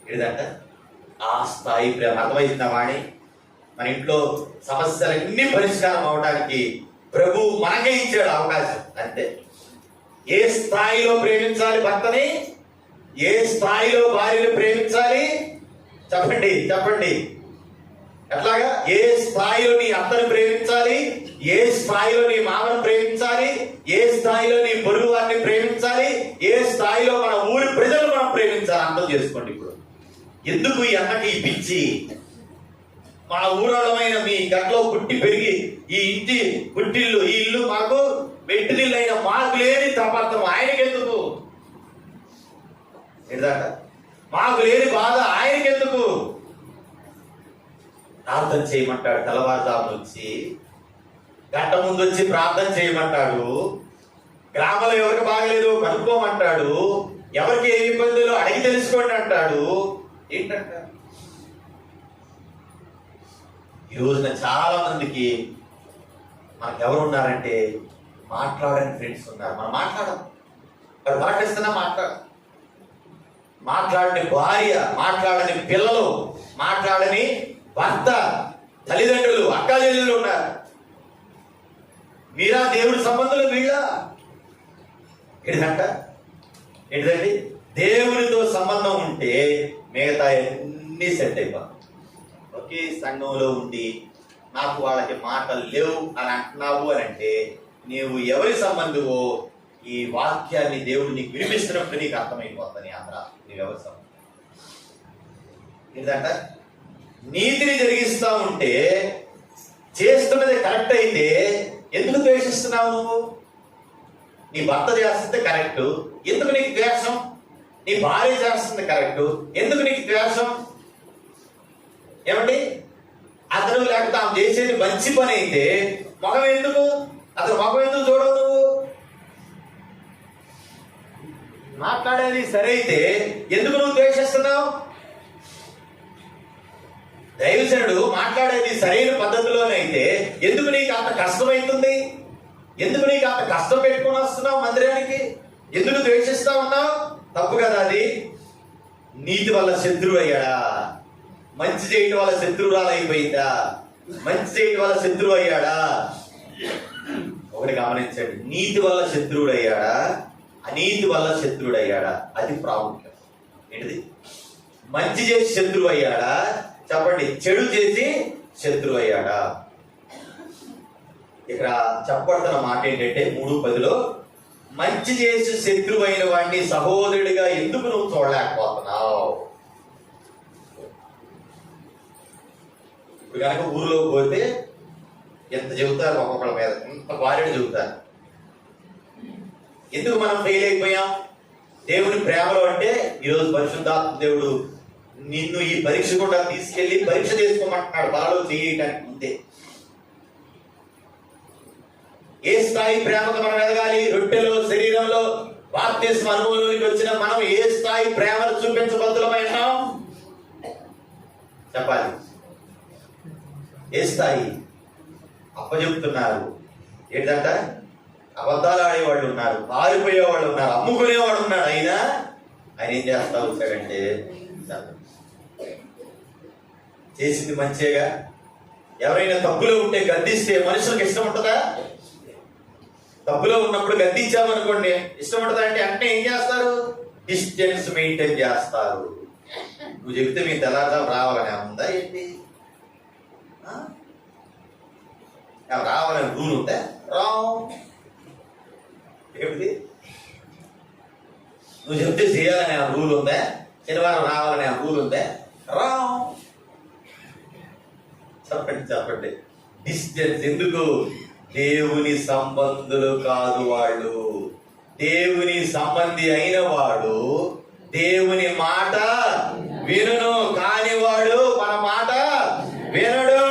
ఏంటంట? ఆ స్థాయి ప్రేమ. అర్థమైందా వాణి? మన ఇంట్లో సమస్యలన్నీ పరిష్కారం అవడానికి ప్రభు మనకే ఇచ్చాడు అవకాశం. అంతే. ఏ స్థాయిలో ప్రేమించాలి భర్తని, ఏ స్థాయిలో భార్యను ప్రేమించాలి చెప్పండి. ఎట్లాగా? ఏ స్థాయిలో నీ అత్తను ప్రేమించాలి, ఏ స్థాయిలో నీ మామను ప్రేమించాలి, ఏ స్థాయిలో నీ పొరుగు వారిని ప్రేమించాలి, ఏ స్థాయిలో మన ఊరి ప్రజలు మనం ప్రేమించాలి. అర్థం చేసుకోండి. ఇప్పుడు ఎందుకు ఈ అన్నకి ఈ పిచ్చి? మా ఊరోళమైన మీ గట్లో పుట్టి పెరిగి ఈ ఇంటి పుట్టిల్లు, ఈ ఇల్లు మాకు వెంటిల్లు అయిన మాకు లేని తపర్థం ఆయనకెందుకు? ఏంటంట? మాకు లేని బాధ ఆయనకెందుకు? ప్రార్థన చేయమంటాడు. తెల్లవారుజామున వచ్చి గంట ముందు వచ్చి ప్రార్థన చేయమంటాడు. గ్రామంలో ఎవరికి బాగలేదు కనుక్కోమంటాడు, ఎవరికి ఏ ఇబ్బందులు అడిగి తెలుసుకోండి అంటాడు. ఏంటంట ఈ రోజున చాలా మందికి మనకు ఎవరు ఉన్నారంటే మాట్లాడని ఫ్రెండ్స్ ఉన్నారు. మనం మాట్లాడం, వాడు మాట్లాడిస్తున్నా మాట్లాడని భార్య, మాట్లాడని పిల్లలు, మాట్లాడని భర్త, తల్లిదండ్రులు, అక్క చెల్లెళ్ళు ఉన్నారు. మీరా దేవుడి సంబంధులు వీళ్ళ ఏంటండి దేవుడితో సంబంధం ఉంటే మిగతా అన్ని సెట్ అయిపోతాయి. ఒకే సంఘంలో ఉండి నాకు వాళ్ళకి మాటలు లేవు అని అంటున్నావు అని అంటే నీవు ఎవరి సంబంధువో ఈ వాక్యాన్ని దేవుడు నీకు వినిపిస్తున్నప్పుడు నీకు అర్థమైపోతుంది. అందరూ నీవెవరి సంబంధం ఏంటంట నీతిని జరిగిస్తా ఉంటే చేస్తున్నది కరెక్ట్ అయితే ఎందుకు ద్వేషిస్తున్నావు నువ్వు? నీ భర్త చేస్తుంది కరెక్ట్, ఎందుకు నీకు ద్వేషం? నీ భార్య చేస్తుంది కరెక్ట్, ఎందుకు నీకు ద్వేషం? ఏమండి అతను లేకపోతే ఆమె చేసేది మంచి పని అయితే మొహం ఎందుకు, అతను మొహం ఎందుకు చూడవు? నువ్వు మాట్లాడేది సరే అయితే ఎందుకు నువ్వు ద్వేషిస్తున్నావు? దైవజనుడు మాట్లాడేది సరైన పద్ధతిలోనైతే ఎందుకు నీకు అంత కష్టమవుతుంది? ఎందుకు నీకు అంత కష్టం పెట్టుకుని వస్తున్నావు మందిరానికి? ఎందుకు ద్వేషిస్తా ఉన్నావు? తప్పు కదా అది. నీతి వల్ల శత్రువు అయ్యాడా? మంచి చేయటం వల్ల శత్రువురాలు అయిపోయిందా? మంచి చేయటం వల్ల శత్రువు అయ్యాడా? ఒకటి గమనించండి, నీతి వల్ల శత్రువుడు అయ్యాడా, అనీతి వల్ల శత్రువుడు అయ్యాడా? అది ప్రాముఖ్యం. ఏంటిది? మంచి చేసి శత్రువు అయ్యాడా? చెప్పండి. చెడు చేసి శత్రువు అయ్యాడా? ఇక్కడ చెప్పబడుతున్న మాట ఏంటంటే 3:10 మంచి చేసి శత్రువు అయిన వాడిని సహోదరుడిగా ఎందుకు నువ్వు చూడలేకపోతున్నావు? ఇప్పుడు కనుక ఊరిలో పోతే ఎంత చెబుతారు ఒక్కొక్కళ్ళ మీద, ఎంత భార్యను చెబుతారు. ఎందుకు మనం ఫెయిల్ అయిపోయాం? దేవుని ప్రేమలో అంటే ఈరోజు పరిశుద్ధాత్మ దేవుడు నిన్ను ఈ పరీక్ష కూడా తీసుకెళ్లి పరీక్ష చేసుకోమంటున్నాడు బాలో చేయటానికి ముందే. ఏ స్థాయి ప్రేమతో మనం ఎదగాలి? రొట్టెలో శరీరంలో బాప్తిస్మ అనుభవంలోకి వచ్చిన మనం ఏ స్థాయి ప్రేమను చూపించబద్దులమైనా చెప్పాలి. ఏ స్థాయి? అప్పచెప్తున్నారు ఏంటంట, అబద్ధాలు ఆడేవాళ్ళు ఉన్నారు, పారిపోయేవాళ్ళు ఉన్నారు, అమ్ముకునేవాడు ఉన్నాడు. అయినా ఆయన ఏం చేస్తా వచ్చాడంటే చేసింది మంచిగా. ఎవరైనా తప్పులో ఉంటే గద్దిస్తే మనుషులకు ఇష్టం ఉంటుందా? తప్పులో ఉన్నప్పుడు గద్దించామనుకోండి ఇష్టం ఉంటుందా అంటే అంటే ఏం చేస్తారు? డిస్టెన్స్ మెయింటైన్ చేస్తారు. నువ్వు చెబితే మీ తెల్లారుదాం రావాలని ఉందా ఏంటి? రావాలని రూల్ ఉందా? ఏమిటి? నువ్వు చెప్తే చేయాలనే రూల్ ఉందా? శనివారం రావాలనే రూల్ ఉందా? చెప్పండి. డిస్టెన్స్ ఎందుకు? దేవుని సంబంధులు కాదు వాళ్ళు. దేవుని సంబంధి అయిన వాడు దేవుని మాట వినును, కాని వాడు మన మాట వినడు.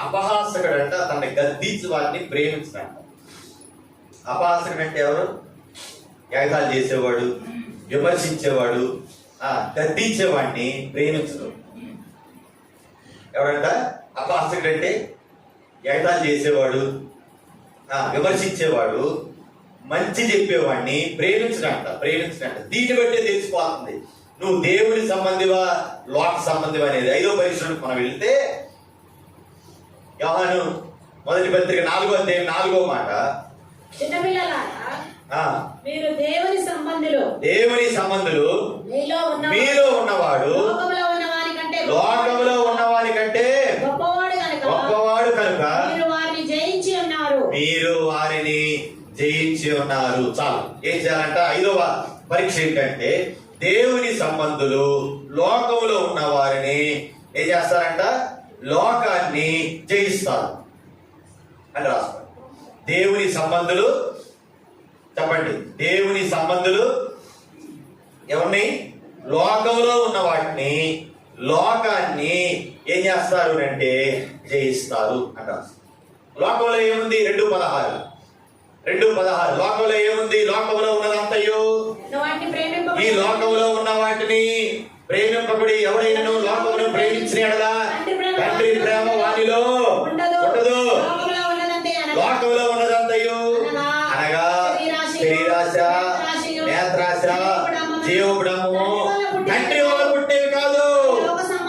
అపహాసకుడు అంట తనని గద్దించి వారిని ప్రేమించాడు. అపహాసకుడు అంటే ఎవరు? ఎగతాళి చేసేవాడు, విమర్శించేవాడు, గద్దించేవాడిని ప్రేమించడు. ఎవరంట? అపహాసకుడు అంటే ఎగతాళి చేసేవాడు, విమర్శించేవాడు, మంచి చెప్పేవాడిని ప్రేమించడంట. దీన్ని బట్టే తెలిసిపోతుంది నువ్వు దేవుని సంబంధివా లోక సంబంధివా అనేది. 5వ పరిశ్రమకు మనం వెళ్తే యోహాను మొదటి పత్రిక 4వ అధ్యాయం 4వ మాట, చిన్నపిల్లలారా మీరు దేవుని సంబంధులు మీలో ఉన్నవాడు లోకములో ఉన్నవాని కంటే గొప్పవాడు కనుక మీరు వారిని జయించి ఉన్నారు. చాలు. ఏం చేయాలంట? 5వ పరీక్ష ఏంటంటే దేవుని సంబంధులు లోకంలో ఉన్న వారిని ఏం చేస్తారంట? లోకాన్ని జయిస్తారు అని రాస్తారు. దేవుని సంబంధులు చెప్పండి. దేవుని సంబంధులు ఎవరిని? లోకంలో ఉన్న వాటిని, లోకాన్ని ఏం చేస్తారు అంటే జయిస్తారు అని రాస్తారు. లోకంలో ఏముంది? 2:16 2:16 లోకంలో ఏముంది? లోకంలో ఉన్నదంతయు వాటిని ఈ ప్రేమింపబడి లోకంలో ఉన్న వాటిని ప్రేమింపబడి ఎవడైనను లోకమును ప్రేమించిన యెడల తండ్రి ప్రేమ వానిలో ఉండదు. ఉండదు. లోకంలో ఉన్నదంతే అనగా లోకంలో ఉన్నదంతయు అనగా శరీరాశ, నేత్రాశ, జీవగుణము తండ్రి వల్ల పుట్టేవి కాదు,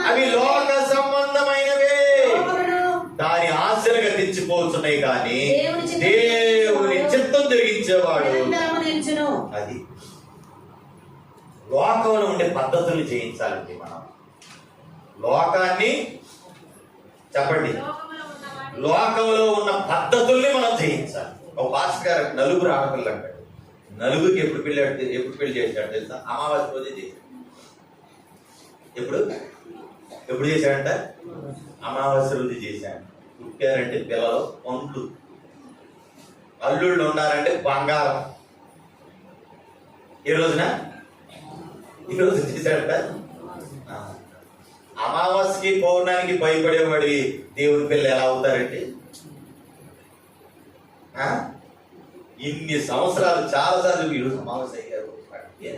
అవి లోక సంబంధమైనవే. లోకమును దాని ఆశలుగా తెచ్చిపోతున్నాయి కానీ దేవుని దేవుని చిత్తం జరిగించేవాడు నిరంతరము నిలుచును. అది. లోకంలో ఉండే పద్ధతుల్ని జయించాలండి మనం. లోకాన్ని చెప్పండి, లోకంలో ఉన్న పద్ధతుల్ని మనం జయించాలి. ఒక పాస్టర్ గారు నలుగురు ఆడపిల్లలు అంటాడు. నలుగురికి ఎప్పుడు పెళ్లి చేశాడు తెలుసా? అమావాస్య రోజే చేశాడు. ఎప్పుడు చేశాడంట? అమావాస్య రోజు చేశాడు. పుట్టారంటే పిల్లలు పండ్లు, అల్లుళ్ళు ఉన్నారంటే బంగారం. ఈ రోజున ఈరోజు చేశాడట. అమావాస్యకి పౌర్ణానికి భయపడేవాడి దేవుని పిల్ల ఎలా అవుతారండి? ఇన్ని సంవత్సరాలు చాలా సార్లు ఈరోజు అమావాస్య అయ్యారు.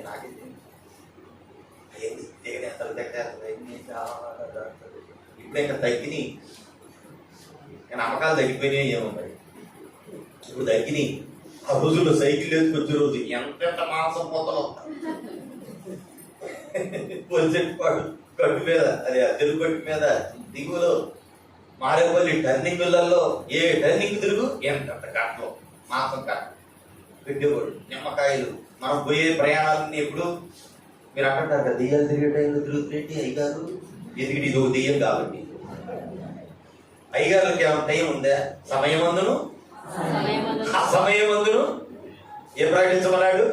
నాకైతే ఇప్పుడు ఇంకా తగ్గినాయి, నమ్మకాలు తగ్గిపోయినాయి. ఏమున్నాయి ఇప్పుడు తగ్గినాయి. ఆ రోజుల్లో సైకిల్ వేసుకొచ్చే రోజు ఎంత మాంసం పోతాం పొలిచెట్టు కట్టు మీద, అది తెలుగు కట్టు మీద దిగువలో మారేపల్లి టర్నింగులలో ఏ టర్నింగ్ తిరుగు ఎంత కట్టలో మాంసం కట్ట పెట్టేవాడు. నిమ్మకాయలు మనం పోయే ప్రయాణాలన్నీ ఎప్పుడు మీరు అంటారు కదా, దెయ్యాలు తిరిగే టైంలో తిరుగుతున్నట్టు అయ్యగారు ఎందుకంటే ఇది ఒక దెయ్యం కాబట్టి. అయ్యగారులకి ఏమైనా టైం ఉందా? సమయమందును అసమయమందును ఏ ప్రకటించమన్నాడు?